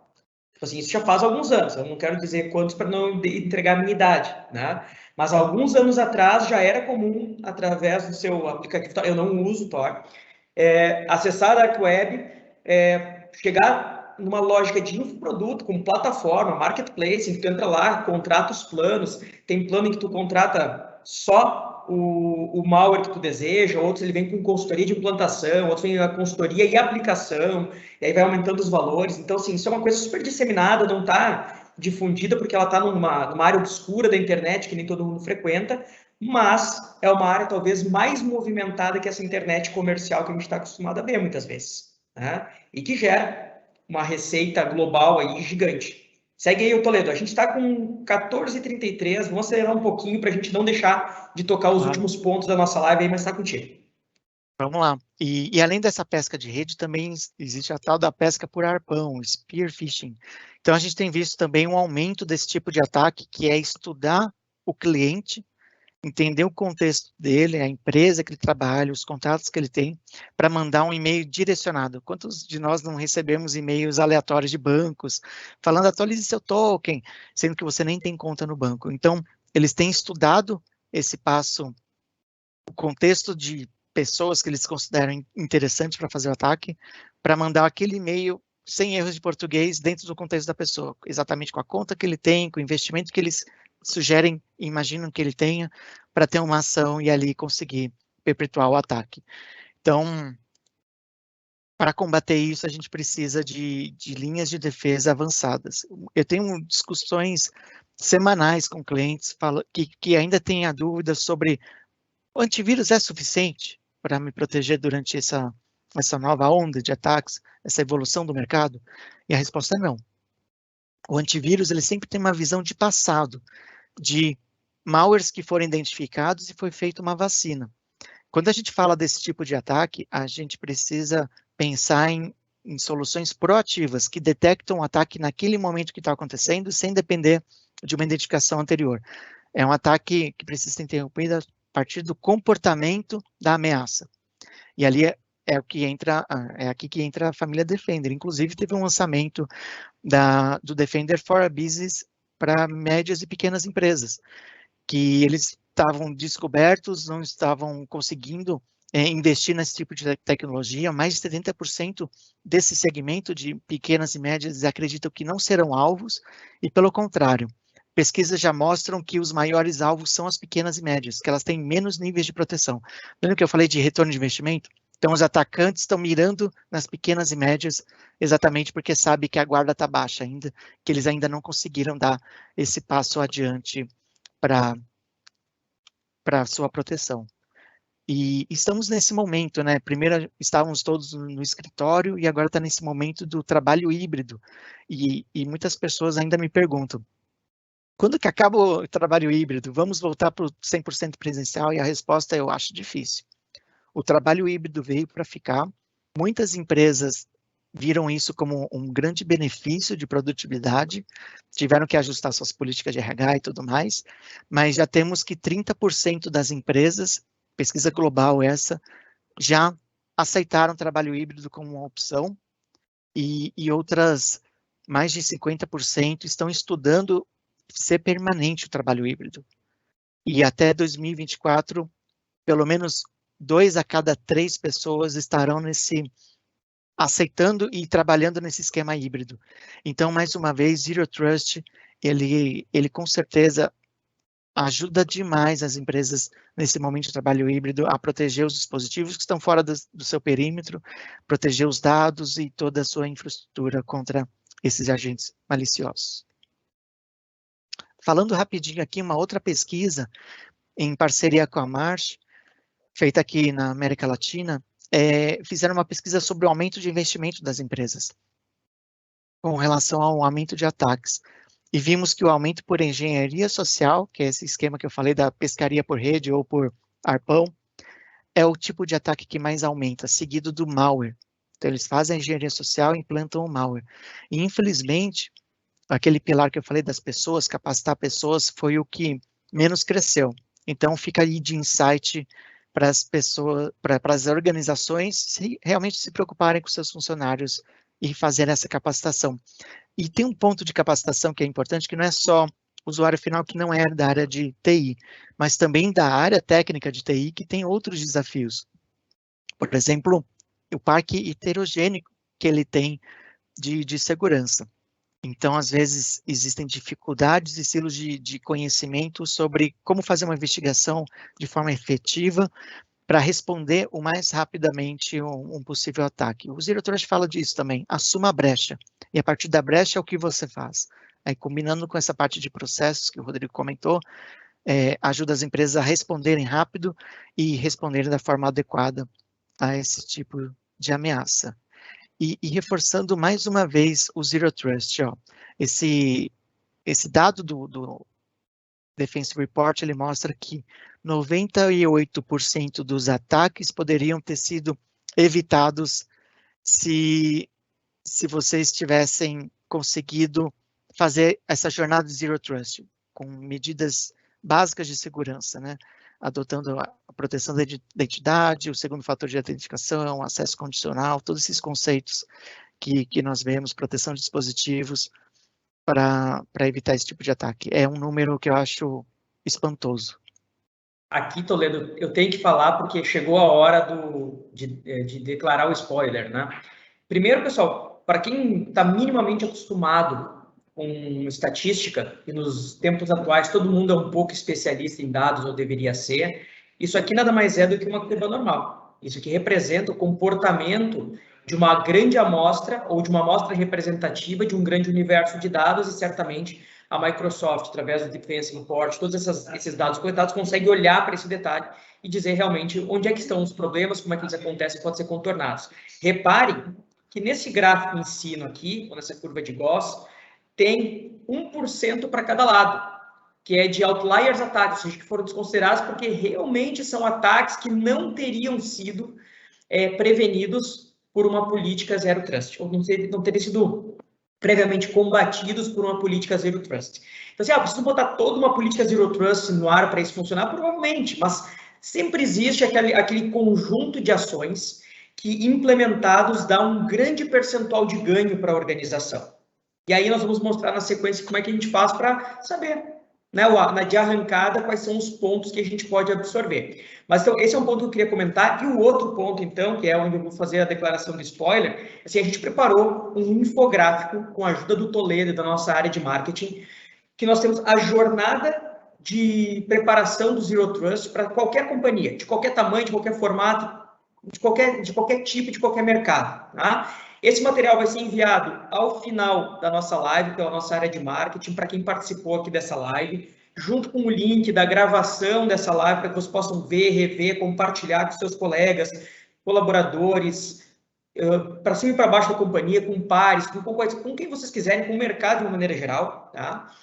Tipo assim, isso já faz alguns anos, eu não quero dizer quantos para não entregar a minha idade, né? Mas alguns anos atrás já era comum, através do seu aplicativo, eu não uso Tor, acessar a Dark Web, chegar numa lógica de infoproduto, com plataforma, marketplace, em que tu entra lá, contrata os planos, tem plano em que tu contrata só o malware que tu deseja, outros ele vem com consultoria de implantação, outros vem com consultoria e aplicação, e aí vai aumentando os valores. Então, assim, isso é uma coisa super disseminada, não está difundida porque ela está numa área obscura da internet que nem todo mundo frequenta, mas é uma área talvez mais movimentada que essa internet comercial que a gente está acostumado a ver muitas vezes, né? E que gera uma receita global aí gigante. Segue aí o Toledo, a gente está com 14h33, vamos acelerar um pouquinho para a gente não deixar de tocar os últimos pontos da nossa live aí, mas está contigo. Vamos lá. E além dessa pesca de rede, também existe a tal da pesca por arpão, spear phishing. Então, a gente tem visto também um aumento desse tipo de ataque, que é estudar o cliente, entender o contexto dele, a empresa que ele trabalha, os contatos que ele tem, para mandar um e-mail direcionado. Quantos de nós não recebemos e-mails aleatórios de bancos, falando atualize seu token, sendo que você nem tem conta no banco? Então, eles têm estudado esse passo, o contexto de pessoas que eles consideram interessantes para fazer o ataque, para mandar aquele e-mail sem erros de português dentro do contexto da pessoa, exatamente com a conta que ele tem, com o investimento que eles sugerem, imaginam que ele tenha, para ter uma ação e ali conseguir perpetuar o ataque. Então, para combater isso, a gente precisa de linhas de defesa avançadas. Eu tenho discussões semanais com clientes que ainda têm a dúvida sobre o antivírus é suficiente para me proteger durante essa nova onda de ataques, essa evolução do mercado? E a resposta é não. O antivírus ele sempre tem uma visão de passado, de malwares que foram identificados e foi feita uma vacina. Quando a gente fala desse tipo de ataque, a gente precisa pensar em soluções proativas que detectam o ataque naquele momento que está acontecendo, sem depender de uma identificação anterior. É um ataque que precisa ser interrompido a partir do comportamento da ameaça. E ali é aqui que entra a família Defender. Inclusive, teve um lançamento do Defender for a Business para médias e pequenas empresas, que eles estavam descobertos, não estavam conseguindo investir nesse tipo de tecnologia. Mais de 70% desse segmento de pequenas e médias acreditam que não serão alvos, e pelo contrário, pesquisas já mostram que os maiores alvos são as pequenas e médias, que elas têm menos níveis de proteção. Lembra que eu falei de retorno de investimento? Então, os atacantes estão mirando nas pequenas e médias exatamente porque sabem que a guarda está baixa ainda, que eles ainda não conseguiram dar esse passo adiante para a sua proteção. E estamos nesse momento, né? Primeiro estávamos todos no escritório e agora está nesse momento do trabalho híbrido. E muitas pessoas ainda me perguntam, quando que acaba o trabalho híbrido? Vamos voltar para o 100% presencial? E a resposta eu acho difícil. O trabalho híbrido veio para ficar. Muitas empresas viram isso como um grande benefício de produtividade, tiveram que ajustar suas políticas de RH e tudo mais, mas já temos que 30% das empresas, pesquisa global essa, já aceitaram trabalho híbrido como uma opção, e outras, mais de 50% estão estudando ser permanente o trabalho híbrido. E até 2024, pelo menos 2 a cada 3 pessoas estarão aceitando e trabalhando nesse esquema híbrido. Então, mais uma vez, Zero Trust, ele com certeza ajuda demais as empresas nesse momento de trabalho híbrido a proteger os dispositivos que estão fora do seu perímetro, proteger os dados e toda a sua infraestrutura contra esses agentes maliciosos. Falando rapidinho aqui, uma outra pesquisa em parceria com a Marsh, feita aqui na América Latina, fizeram uma pesquisa sobre o aumento de investimento das empresas com relação ao aumento de ataques. E vimos que o aumento por engenharia social, que é esse esquema que eu falei da pescaria por rede ou por arpão, é o tipo de ataque que mais aumenta, seguido do malware. Então, eles fazem a engenharia social e implantam o malware. E, infelizmente, aquele pilar que eu falei das pessoas, capacitar pessoas, foi o que menos cresceu. Então, fica aí de insight para as pessoas, para as organizações realmente se preocuparem com seus funcionários e fazer essa capacitação. E tem um ponto de capacitação que é importante, que não é só o usuário final que não é da área de TI, mas também da área técnica de TI, que tem outros desafios. Por exemplo, o parque heterogêneo que ele tem de segurança. Então, às vezes, existem dificuldades e estilos de conhecimento sobre como fazer uma investigação de forma efetiva para responder o mais rapidamente um possível ataque. O Zero Trust fala disso também, assuma a brecha, e a partir da brecha é o que você faz. Aí, combinando com essa parte de processos que o Rodrigo comentou, ajuda as empresas a responderem rápido e responderem da forma adequada a esse tipo de ameaça. E reforçando mais uma vez o Zero Trust, ó, esse dado do Defense Report, ele mostra que 98% dos ataques poderiam ter sido evitados se vocês tivessem conseguido fazer essa jornada de Zero Trust, com medidas básicas de segurança, né? Adotando a proteção da identidade, o segundo fator de autenticação, acesso condicional, todos esses conceitos que nós vemos, proteção de dispositivos, para evitar esse tipo de ataque. É um número que eu acho espantoso. Aqui, Toledo, eu tenho que falar porque chegou a hora de declarar o spoiler, né? Primeiro, pessoal, para quem está minimamente acostumado com estatística, e nos tempos atuais todo mundo é um pouco especialista em dados, ou deveria ser, isso aqui nada mais é do que uma curva normal. Isso aqui representa o comportamento de uma grande amostra, ou de uma amostra representativa de um grande universo de dados, e certamente a Microsoft, através do Defense Report, todos esses dados coletados, consegue olhar para esse detalhe e dizer realmente onde é que estão os problemas, como é que eles acontecem e podem ser contornados. Reparem que nesse gráfico em sino aqui, ou nessa curva de Gauss, tem 1% para cada lado, que é de outliers ataques, ou seja, que foram desconsiderados porque realmente são ataques que não teriam sido prevenidos por uma política Zero Trust, ou não teriam sido previamente combatidos por uma política Zero Trust. Então, assim, preciso botar toda uma política Zero Trust no ar para isso funcionar? Provavelmente, mas sempre existe aquele conjunto de ações que, implementados, dá um grande percentual de ganho para a organização. E aí nós vamos mostrar na sequência como é que a gente faz para saber, né, de arrancada, quais são os pontos que a gente pode absorver. Mas então, esse é um ponto que eu queria comentar. E o outro ponto, então, que é onde eu vou fazer a declaração do spoiler, assim, a gente preparou um infográfico com a ajuda do Toledo e da nossa área de marketing, que nós temos a jornada de preparação do Zero Trust para qualquer companhia, de qualquer tamanho, de qualquer formato, de qualquer tipo, de qualquer mercado, tá? Esse material vai ser enviado ao final da nossa live, pela nossa área de marketing, para quem participou aqui dessa live, junto com o link da gravação dessa live, para que vocês possam ver, rever, compartilhar com seus colegas, colaboradores, para cima e para baixo da companhia, com pares, com quem vocês quiserem, com o mercado de uma maneira geral, tá?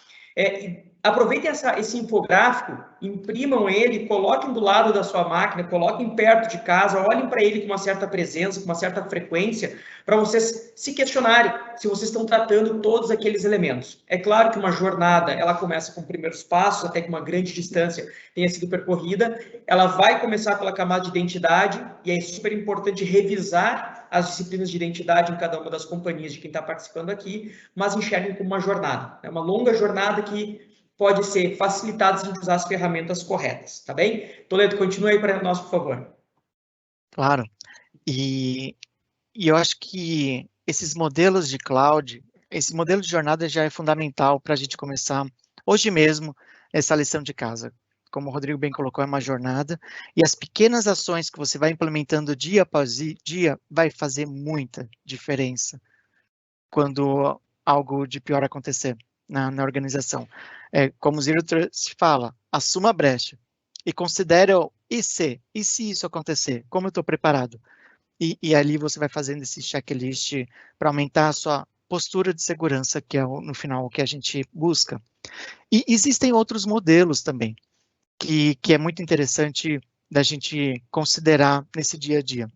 aproveitem esse infográfico, imprimam ele, coloquem do lado da sua máquina, coloquem perto de casa, olhem para ele com uma certa presença, com uma certa frequência, para vocês se questionarem se vocês estão tratando todos aqueles elementos. É claro que uma jornada, ela começa com primeiros passos, até que uma grande distância tenha sido percorrida, ela vai começar pela camada de identidade, e é super importante revisar as disciplinas de identidade em cada uma das companhias de quem está participando aqui, mas enxerguem como uma jornada. É uma longa jornada que pode ser facilitada se a gente usar as ferramentas corretas, tá bem? Toledo, continue aí para nós, por favor. Claro. E eu acho que esses modelos de cloud, esse modelo de jornada já é fundamental para a gente começar hoje mesmo essa lição de casa. Como o Rodrigo bem colocou, é uma jornada, e as pequenas ações que você vai implementando dia após dia vai fazer muita diferença quando algo de pior acontecer na organização. Como o Zero Trust fala, assuma a brecha e considere e se isso acontecer, como eu estou preparado? E ali você vai fazendo esse checklist para aumentar a sua postura de segurança, que é no final o que a gente busca. E existem outros modelos também, que é muito interessante da gente considerar nesse dia a dia.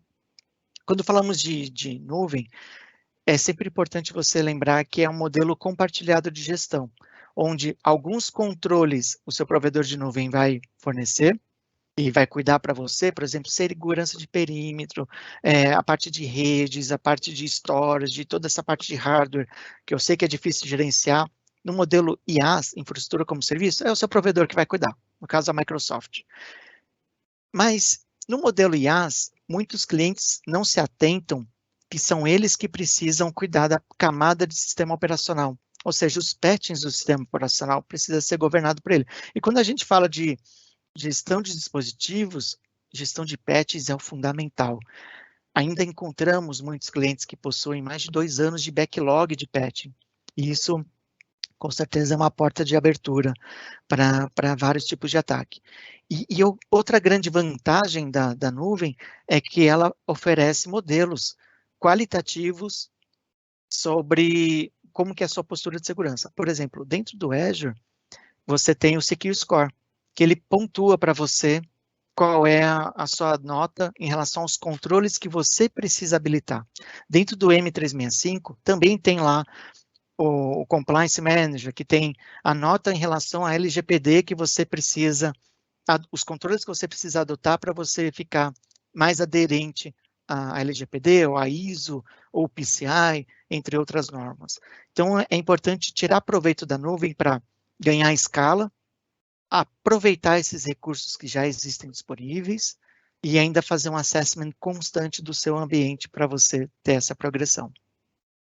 Quando falamos de nuvem, é sempre importante você lembrar que é um modelo compartilhado de gestão, onde alguns controles o seu provedor de nuvem vai fornecer e vai cuidar para você, por exemplo, segurança de perímetro, a parte de redes, a parte de storage, toda essa parte de hardware, que eu sei que é difícil de gerenciar. No modelo IaaS, infraestrutura como serviço, é o seu provedor que vai cuidar, no caso a Microsoft. Mas no modelo IaaS, muitos clientes não se atentam que são eles que precisam cuidar da camada de sistema operacional, ou seja, os patchings do sistema operacional precisa ser governado por ele. E quando a gente fala de gestão de dispositivos, gestão de patches é o fundamental. Ainda encontramos muitos clientes que possuem mais de 2 anos de backlog de patching, e isso com certeza é uma porta de abertura para vários tipos de ataque. Outra grande vantagem da nuvem é que ela oferece modelos qualitativos sobre como que é a sua postura de segurança. Por exemplo, dentro do Azure, você tem o Secure Score, que ele pontua para você qual é a sua nota em relação aos controles que você precisa habilitar. Dentro do M365, também tem lá o Compliance Manager, que tem a nota em relação à LGPD que você precisa, os controles que você precisa adotar para você ficar mais aderente à LGPD, ou à ISO, ou PCI, entre outras normas. Então, é importante tirar proveito da nuvem para ganhar escala, aproveitar esses recursos que já existem disponíveis e ainda fazer um assessment constante do seu ambiente para você ter essa progressão.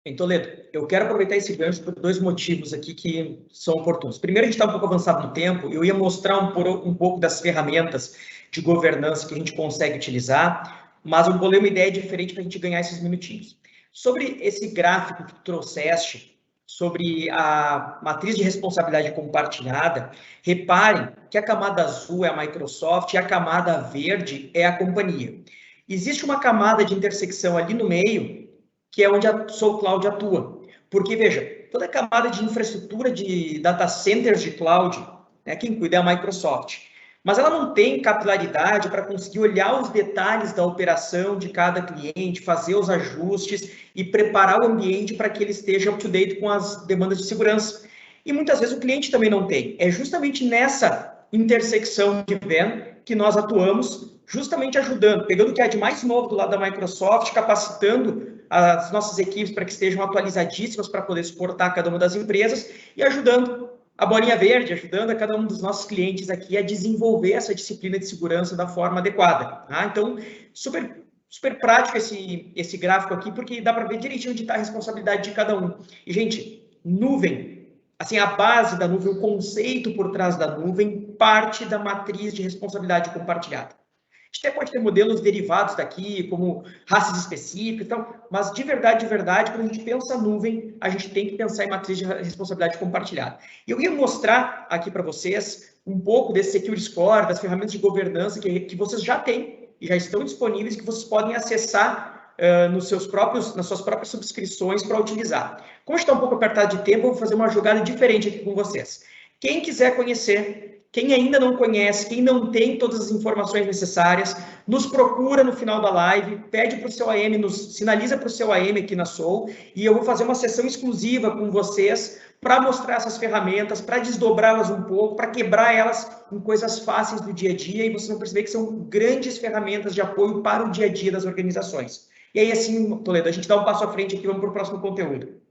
Em Toledo, eu quero aproveitar esse gancho por 2 motivos aqui que são oportunos. Primeiro, a gente está um pouco avançado no tempo, eu ia mostrar um pouco das ferramentas de governança que a gente consegue utilizar, mas eu bolei uma ideia diferente para a gente ganhar esses minutinhos. Sobre esse gráfico que tu trouxeste, sobre a matriz de responsabilidade compartilhada, reparem que a camada azul é a Microsoft e a camada verde é a companhia. Existe uma camada de intersecção ali no meio, que é onde a SoulCloud atua. Porque, veja, toda a camada de infraestrutura de data centers de cloud, né, quem cuida é a Microsoft. Mas ela não tem capilaridade para conseguir olhar os detalhes da operação de cada cliente, fazer os ajustes e preparar o ambiente para que ele esteja up-to-date com as demandas de segurança. E muitas vezes o cliente também não tem. É justamente nessa intersecção de VEN que nós atuamos, justamente ajudando, pegando o que há de mais novo do lado da Microsoft, capacitando as nossas equipes para que estejam atualizadíssimas para poder suportar cada uma das empresas e ajudando a bolinha verde, ajudando a cada um dos nossos clientes aqui a desenvolver essa disciplina de segurança da forma adequada. Tá? Então, super prático esse gráfico aqui, porque dá para ver direitinho onde está a responsabilidade de cada um. E, gente, nuvem, assim, a base da nuvem, o conceito por trás da nuvem, parte da matriz de responsabilidade compartilhada. A gente até pode ter modelos derivados daqui, como raças específicas, então, mas de verdade, quando a gente pensa nuvem, a gente tem que pensar em matriz de responsabilidade compartilhada. E eu ia mostrar aqui para vocês um pouco desse Secure Score, das ferramentas de governança que vocês já têm e já estão disponíveis, que vocês podem acessar nas suas próprias subscrições para utilizar. Como está um pouco apertado de tempo, eu vou fazer uma jogada diferente aqui com vocês. Quem quiser conhecer, quem ainda não conhece, quem não tem todas as informações necessárias, nos procura no final da live, pede para o seu AM, sinaliza para o seu AM aqui na Soul, e eu vou fazer uma sessão exclusiva com vocês para mostrar essas ferramentas, para desdobrá-las um pouco, para quebrar elas em coisas fáceis do dia a dia, e vocês vão perceber que são grandes ferramentas de apoio para o dia a dia das organizações. E aí, assim, Toledo, a gente dá um passo à frente aqui, vamos para o próximo conteúdo.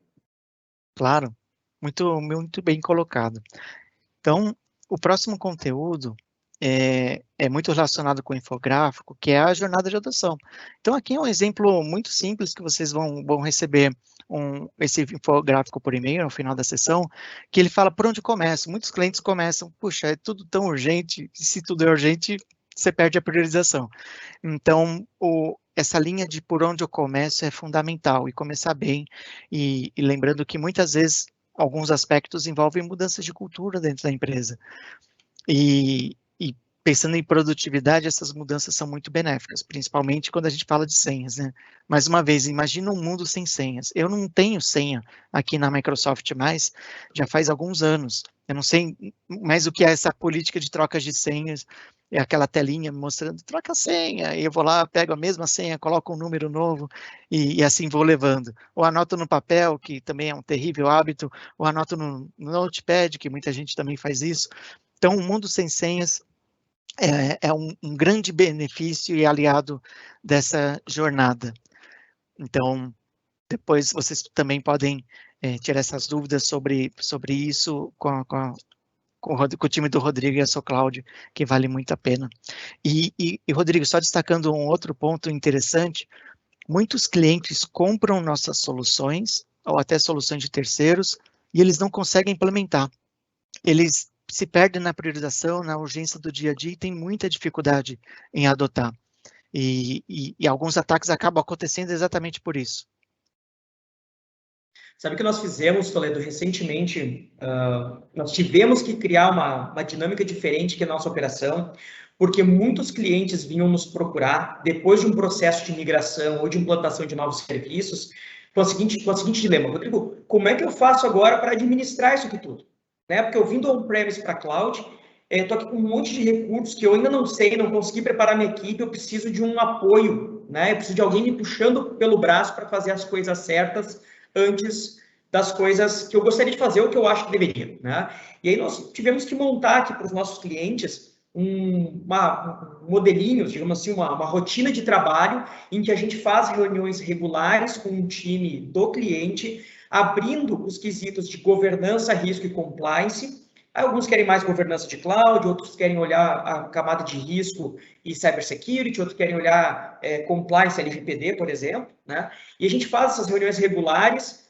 Claro, muito bem colocado. Então, o próximo conteúdo é muito relacionado com o infográfico, que é a jornada de adoção. Então, aqui é um exemplo muito simples que vocês vão receber esse infográfico por e-mail no final da sessão, que ele fala por onde começa. Muitos clientes começam, puxa, é tudo tão urgente, e se tudo é urgente, você perde a priorização. Então, essa linha de por onde eu começo é fundamental, e começar bem, e lembrando que muitas vezes alguns aspectos envolvem mudanças de cultura dentro da empresa. E pensando em produtividade, essas mudanças são muito benéficas, principalmente quando a gente fala de senhas, né? Mais uma vez, imagina um mundo sem senhas. Eu não tenho senha aqui na Microsoft mais, já faz alguns anos. Eu não sei mais o que é essa política de trocas de senhas, é aquela telinha mostrando, troca a senha, e eu vou lá, pego a mesma senha, coloco um número novo, e assim vou levando. Ou anoto no papel, que também é um terrível hábito, ou anoto no Notepad, que muita gente também faz isso. Então, um mundo sem senhas é um grande benefício e aliado dessa jornada. Então, depois vocês também podem tirar essas dúvidas sobre isso com o time do Rodrigo e a SoCloud, que vale muito a pena. E, Rodrigo, só destacando um outro ponto interessante, muitos clientes compram nossas soluções, ou até soluções de terceiros, e eles não conseguem implementar. Eles se perdem na priorização, na urgência do dia a dia, e tem muita dificuldade em adotar. E alguns ataques acabam acontecendo exatamente por isso. Sabe o que nós fizemos, Toledo, recentemente? Nós tivemos que criar uma dinâmica diferente que é a nossa operação, porque muitos clientes vinham nos procurar depois de um processo de migração ou de implantação de novos serviços, com o seguinte dilema: Rodrigo, como é que eu faço agora para administrar isso aqui tudo? Né? Porque eu vindo on-premise para cloud, estou aqui com um monte de recursos que eu ainda não sei, não consegui preparar minha equipe, eu preciso de um apoio, né? Eu preciso de alguém me puxando pelo braço para fazer as coisas certas antes das coisas que eu gostaria de fazer ou que eu acho que deveria, né? E aí nós tivemos que montar aqui para os nossos clientes um modelinho, digamos assim, uma rotina de trabalho em que a gente faz reuniões regulares com o time do cliente, abrindo os quesitos de governança, risco e compliance. Alguns querem mais governança de cloud, outros querem olhar a camada de risco e cybersecurity, outros querem olhar compliance LGPD, por exemplo, né? E a gente faz essas reuniões regulares,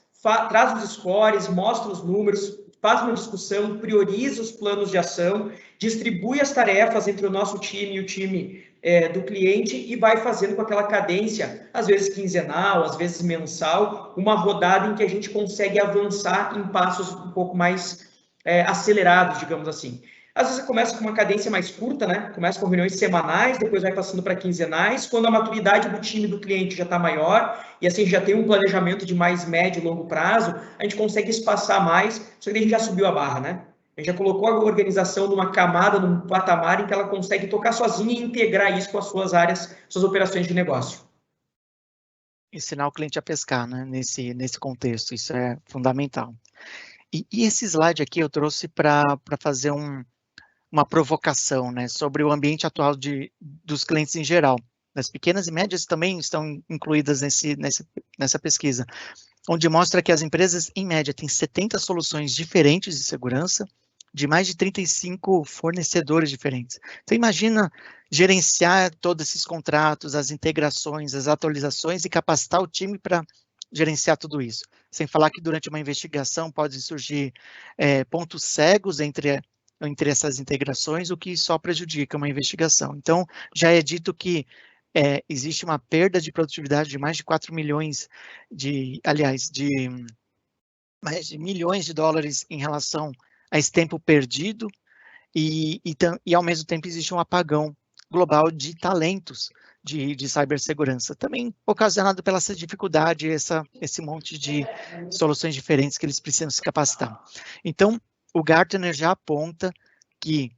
traz os scores, mostra os números, faz uma discussão, prioriza os planos de ação, distribui as tarefas entre o nosso time e o time do cliente e vai fazendo com aquela cadência, às vezes quinzenal, às vezes mensal, uma rodada em que a gente consegue avançar em passos um pouco mais acelerados, digamos assim. Às vezes começa com uma cadência mais curta, né? Começa com reuniões semanais, depois vai passando para quinzenais. Quando a maturidade do time do cliente já está maior, e assim já tem um planejamento de mais médio e longo prazo, a gente consegue espaçar mais, só que a gente já subiu a barra, né? A gente já colocou a organização numa camada, num patamar em que ela consegue tocar sozinha e integrar isso com as suas áreas, suas operações de negócio. Ensinar o cliente a pescar, né? Nesse contexto, isso é fundamental. E esse slide aqui eu trouxe para fazer uma provocação, né, sobre o ambiente atual dos clientes em geral. As pequenas e médias também estão incluídas nessa pesquisa, onde mostra que as empresas, em média, têm 70 soluções diferentes de segurança, de mais de 35 fornecedores diferentes. Então, imagina gerenciar todos esses contratos, as integrações, as atualizações e capacitar o time para gerenciar tudo isso. Sem falar que durante uma investigação pode surgir pontos cegos entre essas integrações, o que só prejudica uma investigação. Então, já é dito que existe uma perda de produtividade de mais de 4 milhões mais de milhões de dólares em relação a esse tempo perdido, e ao mesmo tempo existe um apagão global de talentos de cibersegurança, também ocasionado pela essa dificuldade, esse monte de soluções diferentes que eles precisam se capacitar. Então, o Gartner já aponta que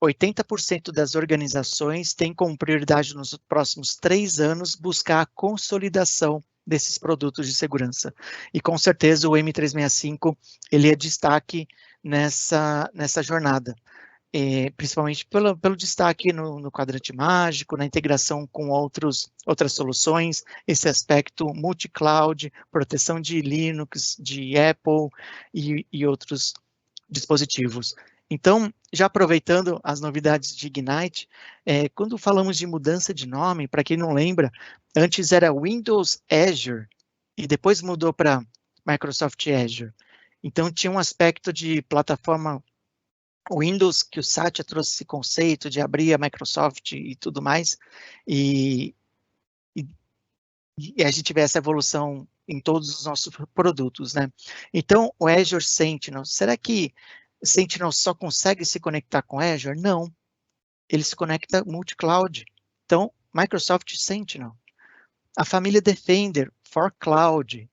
80% das organizações têm como prioridade nos próximos 3 anos buscar a consolidação desses produtos de segurança. E com certeza o M365 ele é destaque nessa jornada. Principalmente pelo destaque no quadrante mágico, na integração com outras soluções, esse aspecto multi-cloud, proteção de Linux, de Apple e outros dispositivos. Então, já aproveitando as novidades de Ignite, quando falamos de mudança de nome, para quem não lembra, antes era Windows Azure, e depois mudou para Microsoft Azure. Então, tinha um aspecto de plataforma Windows, que o Satya trouxe esse conceito de abrir a Microsoft e tudo mais, e a gente vê essa evolução em todos os nossos produtos, né? Então, o Azure Sentinel, será que Sentinel só consegue se conectar com Azure? Não, ele se conecta multi-cloud. Então, Microsoft Sentinel. A família Defender for Cloud.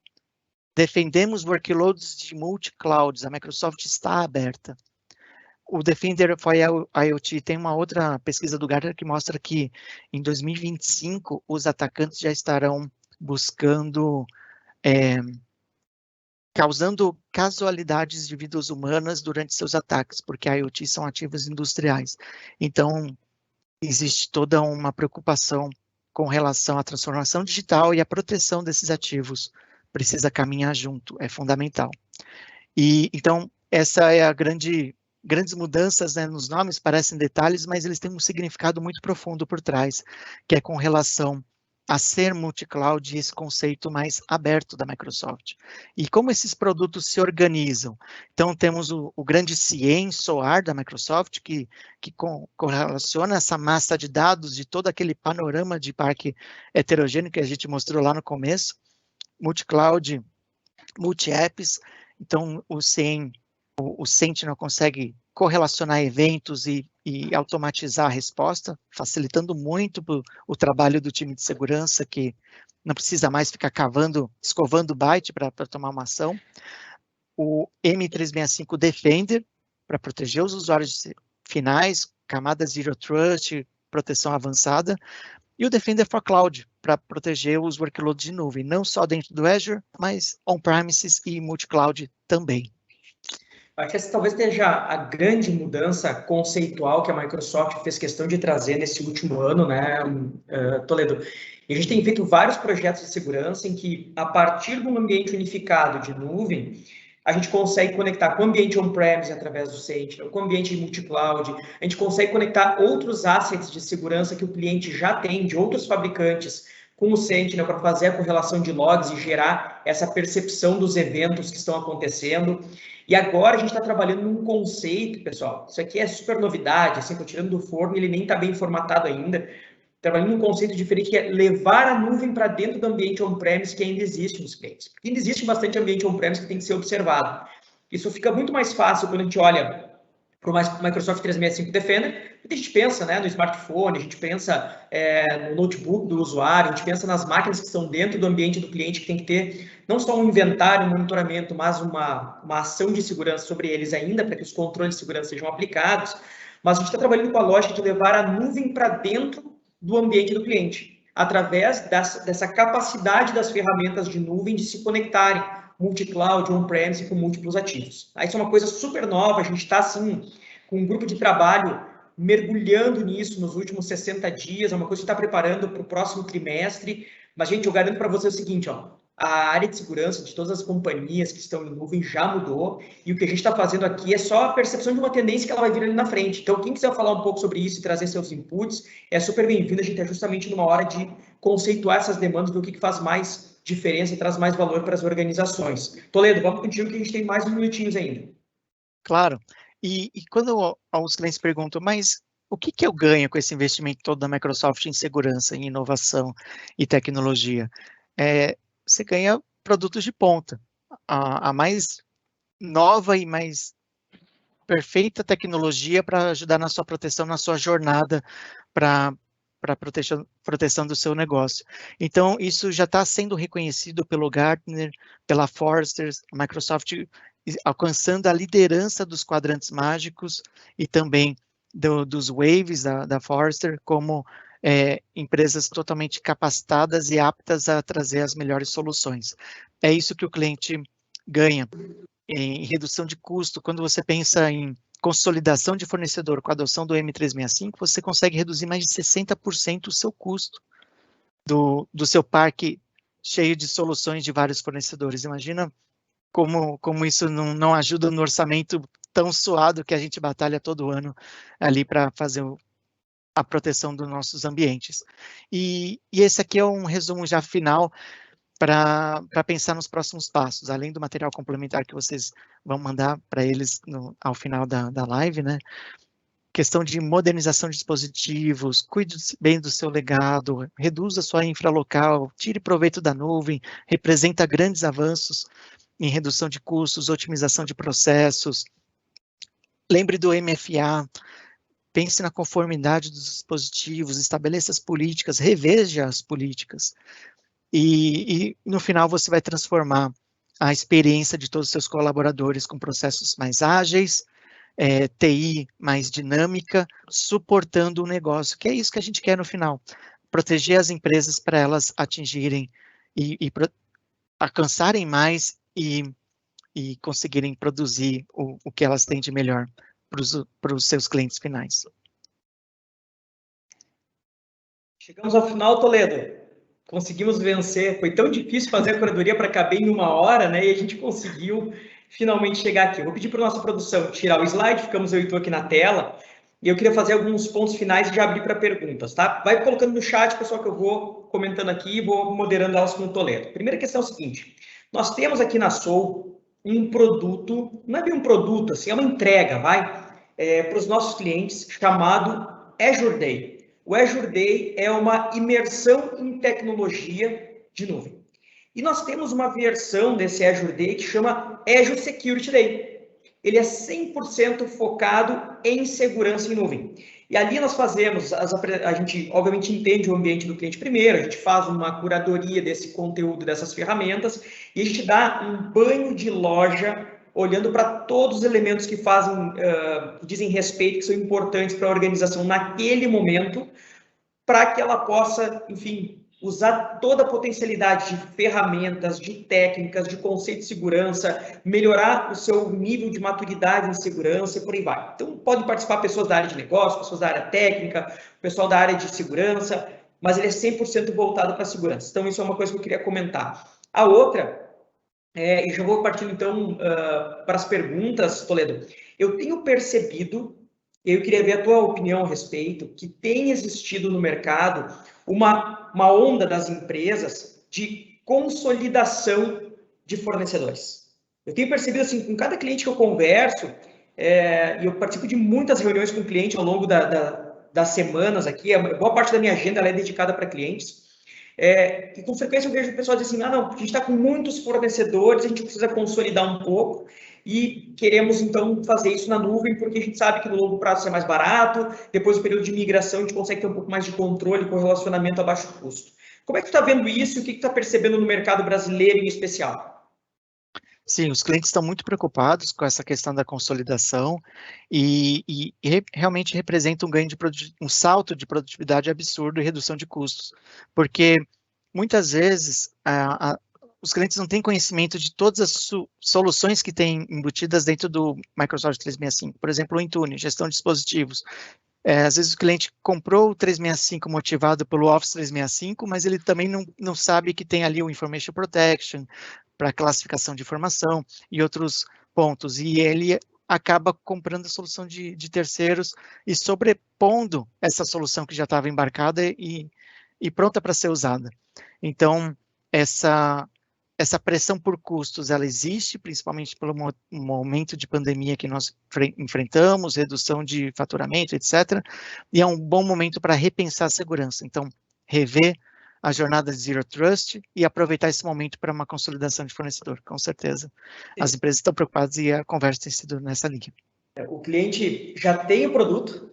Defendemos workloads de multi-clouds, a Microsoft está aberta. O Defender for IoT tem uma outra pesquisa do Gartner que mostra que em 2025 os atacantes já estarão buscando, causando casualidades de vidas humanas durante seus ataques, porque IoT são ativos industriais. Então, existe toda uma preocupação com relação à transformação digital e à proteção desses ativos. Precisa caminhar junto, é fundamental. E então, essa é a grandes mudanças, né, nos nomes, parecem detalhes, mas eles têm um significado muito profundo por trás, que é com relação a ser multi-cloud e esse conceito mais aberto da Microsoft. E como esses produtos se organizam? Então, temos o grande CIEM, SOAR da Microsoft, que correlaciona essa massa de dados de todo aquele panorama de parque heterogêneo que a gente mostrou lá no começo, multi-cloud, multi-apps. Então, o CIEM, o Sentinel consegue correlacionar eventos e automatizar a resposta, facilitando muito o trabalho do time de segurança, que não precisa mais ficar escovando byte para tomar uma ação. O M365 Defender, para proteger os usuários finais, camadas Zero Trust, proteção avançada. E o Defender for Cloud, para proteger os workloads de nuvem, não só dentro do Azure, mas on-premises e multi-cloud também. Acho que essa talvez seja a grande mudança conceitual que a Microsoft fez questão de trazer nesse último ano, né, Toledo? E a gente tem feito vários projetos de segurança em que, a partir de um ambiente unificado de nuvem, a gente consegue conectar com o ambiente on-premise através do Sentinel, com o ambiente multi-cloud, a gente consegue conectar outros assets de segurança que o cliente já tem, de outros fabricantes, com o Sentinel para fazer a correlação de logs e gerar essa percepção dos eventos que estão acontecendo. E agora a gente está trabalhando num conceito, pessoal, isso aqui é super novidade, assim, estou tirando do forno, ele nem está bem formatado ainda, trabalhando num conceito diferente, que é levar a nuvem para dentro do ambiente on-premise que ainda existe nos clientes. Porque ainda existe bastante ambiente on-premise que tem que ser observado. Isso fica muito mais fácil quando a gente olha para o Microsoft 365 Defender, a gente pensa, né, no smartphone, a gente pensa no notebook do usuário, a gente pensa nas máquinas que estão dentro do ambiente do cliente, que tem que ter não só um inventário, um monitoramento, mas uma ação de segurança sobre eles ainda, para que os controles de segurança sejam aplicados. Mas a gente está trabalhando com a lógica de levar a nuvem para dentro do ambiente do cliente, através dessa capacidade das ferramentas de nuvem de se conectarem multi-cloud, on-premise, com múltiplos ativos. Isso é uma coisa super nova, a gente está, assim, com um grupo de trabalho mergulhando nisso nos últimos 60 dias, é uma coisa que está preparando para o próximo trimestre, mas, gente, eu garanto para vocês o seguinte, ó, a área de segurança de todas as companhias que estão em nuvem já mudou, e o que a gente está fazendo aqui é só a percepção de uma tendência que ela vai vir ali na frente. Então, quem quiser falar um pouco sobre isso e trazer seus inputs, é super bem-vindo. A gente é justamente numa hora de conceituar essas demandas, do que faz mais diferença e traz mais valor para as organizações. Toledo, vamos contigo que a gente tem mais uns minutinhos ainda. Claro. E quando os clientes perguntam, mas o que eu ganho com esse investimento todo da Microsoft em segurança, em inovação e tecnologia? Você ganha produtos de ponta. A mais nova e mais perfeita tecnologia para ajudar na sua proteção, na sua jornada para proteção do seu negócio. Então, isso já está sendo reconhecido pelo Gartner, pela Forrester. A Microsoft alcançando a liderança dos quadrantes mágicos e também dos waves da Forrester como empresas totalmente capacitadas e aptas a trazer as melhores soluções. É isso que o cliente ganha em redução de custo. Quando você pensa em consolidação de fornecedor com a adoção do M365, você consegue reduzir mais de 60% o seu custo do seu parque cheio de soluções de vários fornecedores. Imagina como isso não ajuda no orçamento tão suado que a gente batalha todo ano ali para fazer a proteção dos nossos ambientes. E esse aqui é um resumo já final para pensar nos próximos passos, além do material complementar que vocês vão mandar para eles ao final da live, né? Questão de modernização de dispositivos, cuide bem do seu legado, reduza sua infra local, tire proveito da nuvem, representa grandes avanços em redução de custos, otimização de processos. Lembre do MFA, pense na conformidade dos dispositivos, estabeleça as políticas, reveja as políticas. E no final você vai transformar a experiência de todos os seus colaboradores com processos mais ágeis, TI mais dinâmica, suportando o negócio, que é isso que a gente quer no final, proteger as empresas para elas atingirem e alcançarem mais e conseguirem produzir o que elas têm de melhor para os seus clientes finais. Chegamos ao final, Toledo. Conseguimos vencer. Foi tão difícil fazer a curadoria para caber em 1 hora, né? E a gente conseguiu finalmente chegar aqui. Eu vou pedir para a nossa produção tirar o slide, ficamos eu e tu aqui na tela. E eu queria fazer alguns pontos finais e já abrir para perguntas, tá? Vai colocando no chat, pessoal, que eu vou comentando aqui e vou moderando elas com o Toledo. Primeira questão é o seguinte: nós temos aqui na Soul um produto, não é bem um produto, assim, é uma entrega, para os nossos clientes, chamado Azure Day. O Azure Day é uma imersão em tecnologia de nuvem. E nós temos uma versão desse Azure Day que chama Azure Security Day. Ele é 100% focado em segurança em nuvem. E ali nós fazemos, a gente obviamente entende o ambiente do cliente primeiro, a gente faz uma curadoria desse conteúdo, dessas ferramentas, e a gente dá um banho de loja olhando para todos os elementos que fazem, que dizem respeito, que são importantes para a organização naquele momento, para que ela possa, enfim, usar toda a potencialidade de ferramentas, de técnicas, de conceito de segurança, melhorar o seu nível de maturidade em segurança e por aí vai. Então, podem participar pessoas da área de negócio, pessoas da área técnica, pessoal da área de segurança, mas ele é 100% voltado para a segurança. Então, isso é uma coisa que eu queria comentar. A outra, e já vou partindo então para as perguntas, Toledo. Eu tenho percebido, e eu queria ver a tua opinião a respeito, que tem existido no mercado uma onda das empresas de consolidação de fornecedores. Eu tenho percebido assim, com cada cliente que eu converso, e eu participo de muitas reuniões com cliente ao longo das semanas aqui, boa parte da minha agenda ela é dedicada para clientes. E com frequência eu vejo o pessoal dizer assim, não, a gente está com muitos fornecedores, a gente precisa consolidar um pouco e queremos então fazer isso na nuvem, porque a gente sabe que no longo prazo isso é mais barato, depois do período de migração a gente consegue ter um pouco mais de controle com relacionamento a baixo custo. Como é que tu está vendo isso e o que tu está percebendo no mercado brasileiro em especial? Sim, os clientes estão muito preocupados com essa questão da consolidação e realmente representa um ganho um salto de produtividade absurdo e redução de custos, porque muitas vezes os clientes não têm conhecimento de todas as soluções que têm embutidas dentro do Microsoft 365, por exemplo, o Intune, gestão de dispositivos. Às vezes o cliente comprou o 365 motivado pelo Office 365, mas ele também não sabe que tem ali o Information Protection, para classificação de informação e outros pontos, e ele acaba comprando a solução de terceiros e sobrepondo essa solução que já estava embarcada e pronta para ser usada. Então, essa pressão por custos, ela existe, principalmente pelo momento de pandemia que nós enfrentamos, redução de faturamento, etc., e é um bom momento para repensar a segurança. Então, rever a jornada de Zero Trust e aproveitar esse momento para uma consolidação de fornecedor, com certeza. Sim. As empresas estão preocupadas e a conversa tem sido nessa linha. O cliente já tem o produto,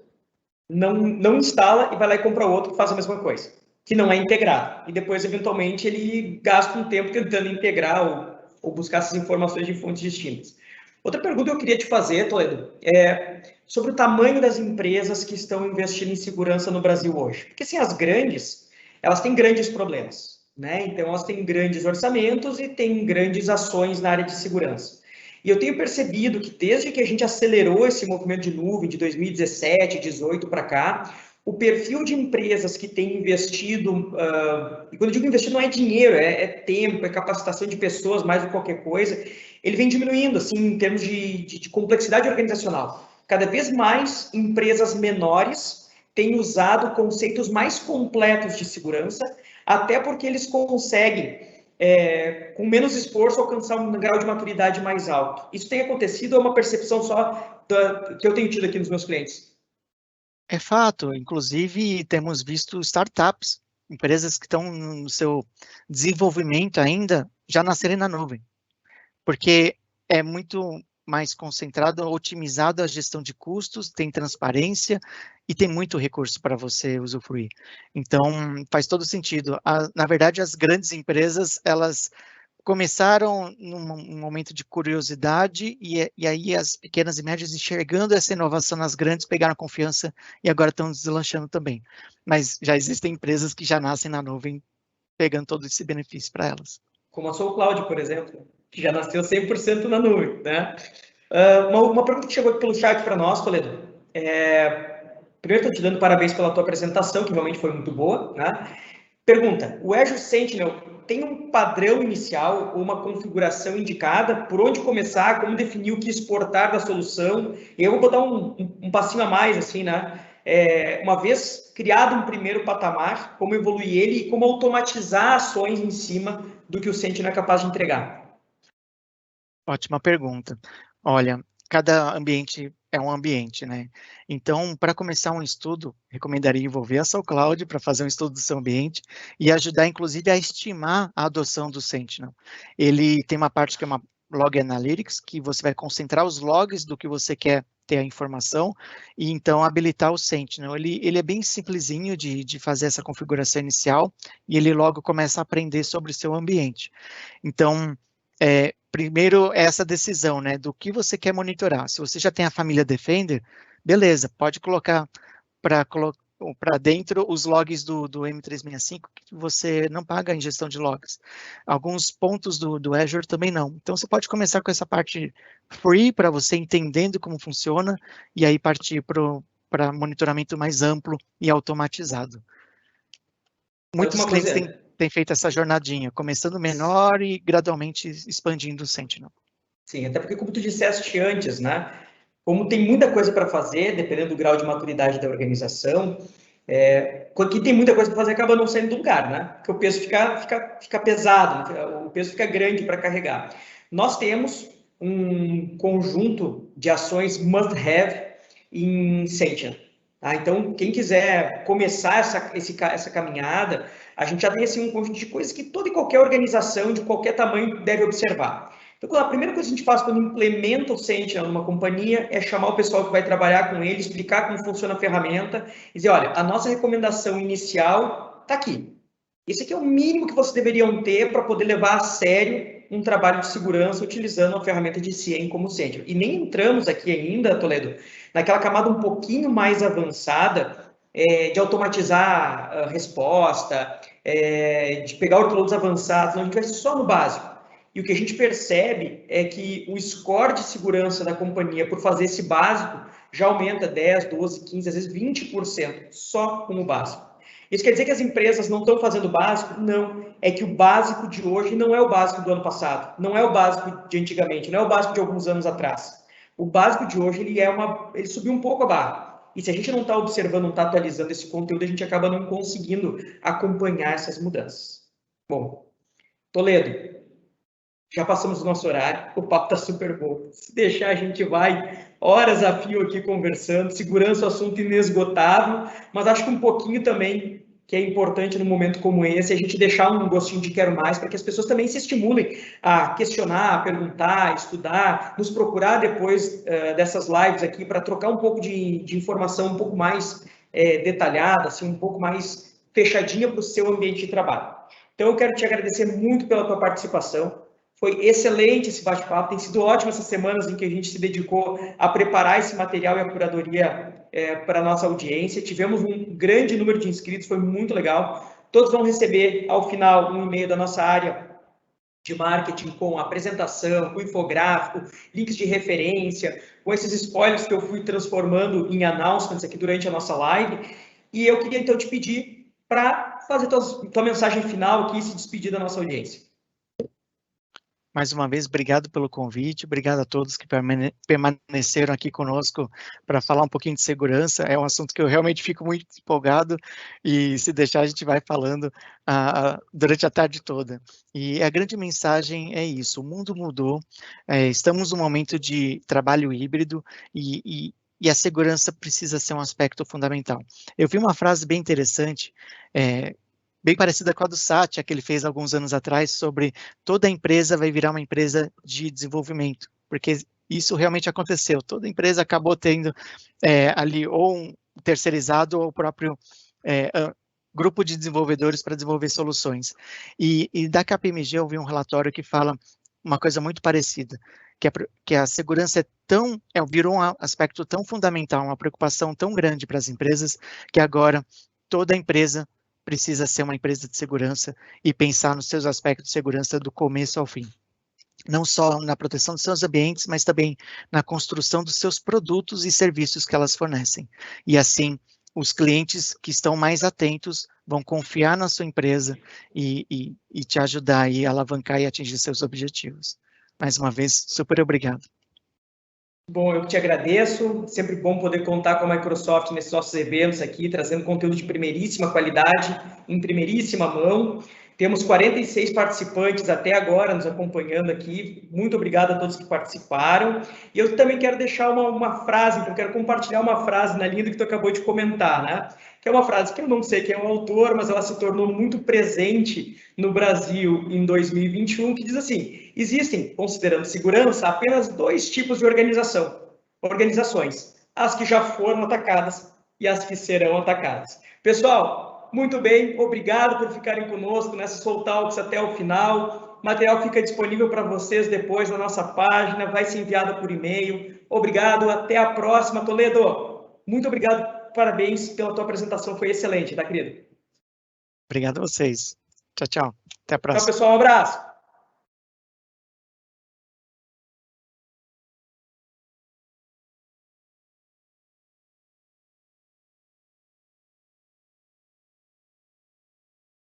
não instala e vai lá e compra outro que faz a mesma coisa, que não é integrado. E depois, eventualmente, ele gasta um tempo tentando integrar ou buscar essas informações de fontes distintas. Outra pergunta que eu queria te fazer, Toledo, é sobre o tamanho das empresas que estão investindo em segurança no Brasil hoje. Porque, assim, as grandes, elas têm grandes problemas, né? Então, elas têm grandes orçamentos e têm grandes ações na área de segurança. E eu tenho percebido que desde que a gente acelerou esse movimento de nuvem de 2017, 2018 para cá, o perfil de empresas que têm investido, e quando eu digo investido não é dinheiro, é tempo, é capacitação de pessoas mais do que qualquer coisa, ele vem diminuindo, assim, em termos de complexidade organizacional. Cada vez mais empresas menores têm usado conceitos mais completos de segurança, até porque eles conseguem, com menos esforço, alcançar um grau de maturidade mais alto. Isso tem acontecido, é uma percepção só que eu tenho tido aqui nos meus clientes? É fato, inclusive temos visto startups, empresas que estão no seu desenvolvimento ainda, já nascerem na nuvem, porque é muito mais concentrado, otimizado a gestão de custos, tem transparência e tem muito recurso para você usufruir. Então, faz todo sentido. Na verdade, as grandes empresas, elas começaram num momento de curiosidade e aí as pequenas e médias enxergando essa inovação nas grandes pegaram confiança e agora estão deslanchando também. Mas já existem empresas que já nascem na nuvem pegando todo esse benefício para elas. Como a SoulCloud, por exemplo, que já nasceu 100% na nuvem, né? Uma pergunta que chegou aqui pelo chat para nós, Toledo. Primeiro, estou te dando parabéns pela tua apresentação, que realmente foi muito boa, né? Pergunta, o Azure Sentinel tem um padrão inicial ou uma configuração indicada? Por onde começar? Como definir o que exportar da solução? Eu vou dar um passinho a mais, assim, né? Uma vez criado um primeiro patamar, como evoluir ele e como automatizar ações em cima do que o Sentinel é capaz de entregar? Ótima pergunta. Olha, cada ambiente é um ambiente, né? Então, para começar um estudo, recomendaria envolver a SoulCloud para fazer um estudo do seu ambiente e ajudar, inclusive, a estimar a adoção do Sentinel. Ele tem uma parte que é uma Log Analytics, que você vai concentrar os logs do que você quer ter a informação e então habilitar o Sentinel. Ele é bem simplesinho de fazer essa configuração inicial e ele logo começa a aprender sobre o seu ambiente. Então, primeiro, essa decisão, né, do que você quer monitorar. Se você já tem a família Defender, beleza, pode colocar para dentro os logs do M365, que você não paga a ingestão de logs. Alguns pontos do Azure também não. Então, você pode começar com essa parte free, para você entendendo como funciona, e aí partir para monitoramento mais amplo e automatizado. Muitos clientes têm feito essa jornadinha, começando menor e gradualmente expandindo o Sentinel. Sim, até porque, como tu disseste antes, né? Como tem muita coisa para fazer, dependendo do grau de maturidade da organização, quem tem muita coisa para fazer acaba não saindo do lugar, né? Porque o peso fica pesado, o peso fica grande para carregar. Nós temos um conjunto de ações must-have em Sentinel. Tá? Então, quem quiser começar essa caminhada, a gente já tem assim, um conjunto de coisas que toda e qualquer organização de qualquer tamanho deve observar. Então, a primeira coisa que a gente faz quando implementa o Sentinel numa companhia é chamar o pessoal que vai trabalhar com ele, explicar como funciona a ferramenta e dizer, olha, a nossa recomendação inicial está aqui. Esse aqui é o mínimo que vocês deveriam ter para poder levar a sério um trabalho de segurança utilizando a ferramenta de CIEM como Sentinel. E nem entramos aqui ainda, Toledo, naquela camada um pouquinho mais avançada de automatizar a resposta, de pegar workloads avançados, não, a gente vai só no básico. E o que a gente percebe é que o score de segurança da companhia por fazer esse básico já aumenta 10, 12, 15, às vezes 20% só com o básico. Isso quer dizer que as empresas não estão fazendo o básico? Não. É que o básico de hoje não é o básico do ano passado, não é o básico de antigamente, não é o básico de alguns anos atrás. O básico de hoje ele subiu um pouco a barra. E se a gente não está observando, não está atualizando esse conteúdo, a gente acaba não conseguindo acompanhar essas mudanças. Bom, Toledo, já passamos o nosso horário, o papo está super bom. Se deixar, a gente vai horas a fio aqui conversando. Segurança é um assunto inesgotável, mas acho que um pouquinho também que é importante num momento como esse, a gente deixar um gostinho de quero mais, para que as pessoas também se estimulem a questionar, a perguntar, a estudar, nos procurar depois dessas lives aqui para trocar um pouco de informação um pouco mais detalhada, assim, um pouco mais fechadinha para o seu ambiente de trabalho. Então, eu quero te agradecer muito pela tua participação. Foi excelente esse bate-papo, tem sido ótimo essas semanas em que a gente se dedicou a preparar esse material e a curadoria para a nossa audiência. Tivemos um grande número de inscritos, foi muito legal. Todos vão receber, ao final, um e-mail da nossa área de marketing com apresentação, com infográfico, links de referência, com esses spoilers que eu fui transformando em announcements aqui durante a nossa live. E eu queria, então, te pedir para fazer tua mensagem final aqui e se despedir da nossa audiência. Mais uma vez, obrigado pelo convite, obrigado a todos que permaneceram aqui conosco para falar um pouquinho de segurança. É um assunto que eu realmente fico muito empolgado e, se deixar, a gente vai falando durante a tarde toda. E a grande mensagem é isso: o mundo mudou, estamos num momento de trabalho híbrido e a segurança precisa ser um aspecto fundamental. Eu vi uma frase bem interessante, bem parecida com a do Satya, que ele fez alguns anos atrás, sobre toda empresa vai virar uma empresa de desenvolvimento, porque isso realmente aconteceu. Toda empresa acabou tendo ali ou um terceirizado ou o próprio grupo de desenvolvedores para desenvolver soluções. E da KPMG eu vi um relatório que fala uma coisa muito parecida, que a segurança virou um aspecto tão fundamental, uma preocupação tão grande para as empresas, que agora toda empresa precisa ser uma empresa de segurança e pensar nos seus aspectos de segurança do começo ao fim. Não só na proteção dos seus ambientes, mas também na construção dos seus produtos e serviços que elas fornecem. E assim, os clientes que estão mais atentos vão confiar na sua empresa e te ajudar a alavancar e atingir seus objetivos. Mais uma vez, super obrigado. Bom, eu te agradeço, sempre bom poder contar com a Microsoft nesses nossos eventos aqui, trazendo conteúdo de primeiríssima qualidade, em primeiríssima mão. Temos 46 participantes até agora nos acompanhando aqui, muito obrigado a todos que participaram. E eu também quero deixar uma frase, então eu quero compartilhar uma frase na linha do que tu acabou de comentar, né? Que é uma frase que eu não sei quem é o autor, mas ela se tornou muito presente no Brasil em 2021, que diz assim: existem, considerando segurança, apenas 2 tipos de organizações, as que já foram atacadas e as que serão atacadas. Pessoal, muito bem, obrigado por ficarem conosco nessa Soul Talks até o final. O material fica disponível para vocês depois na nossa página, vai ser enviado por e-mail. Obrigado, até a próxima, Toledo. Muito obrigado, parabéns pela tua apresentação, foi excelente, tá, querido? Obrigado a vocês. Tchau, tchau. Até a próxima. Tchau, pessoal, um abraço.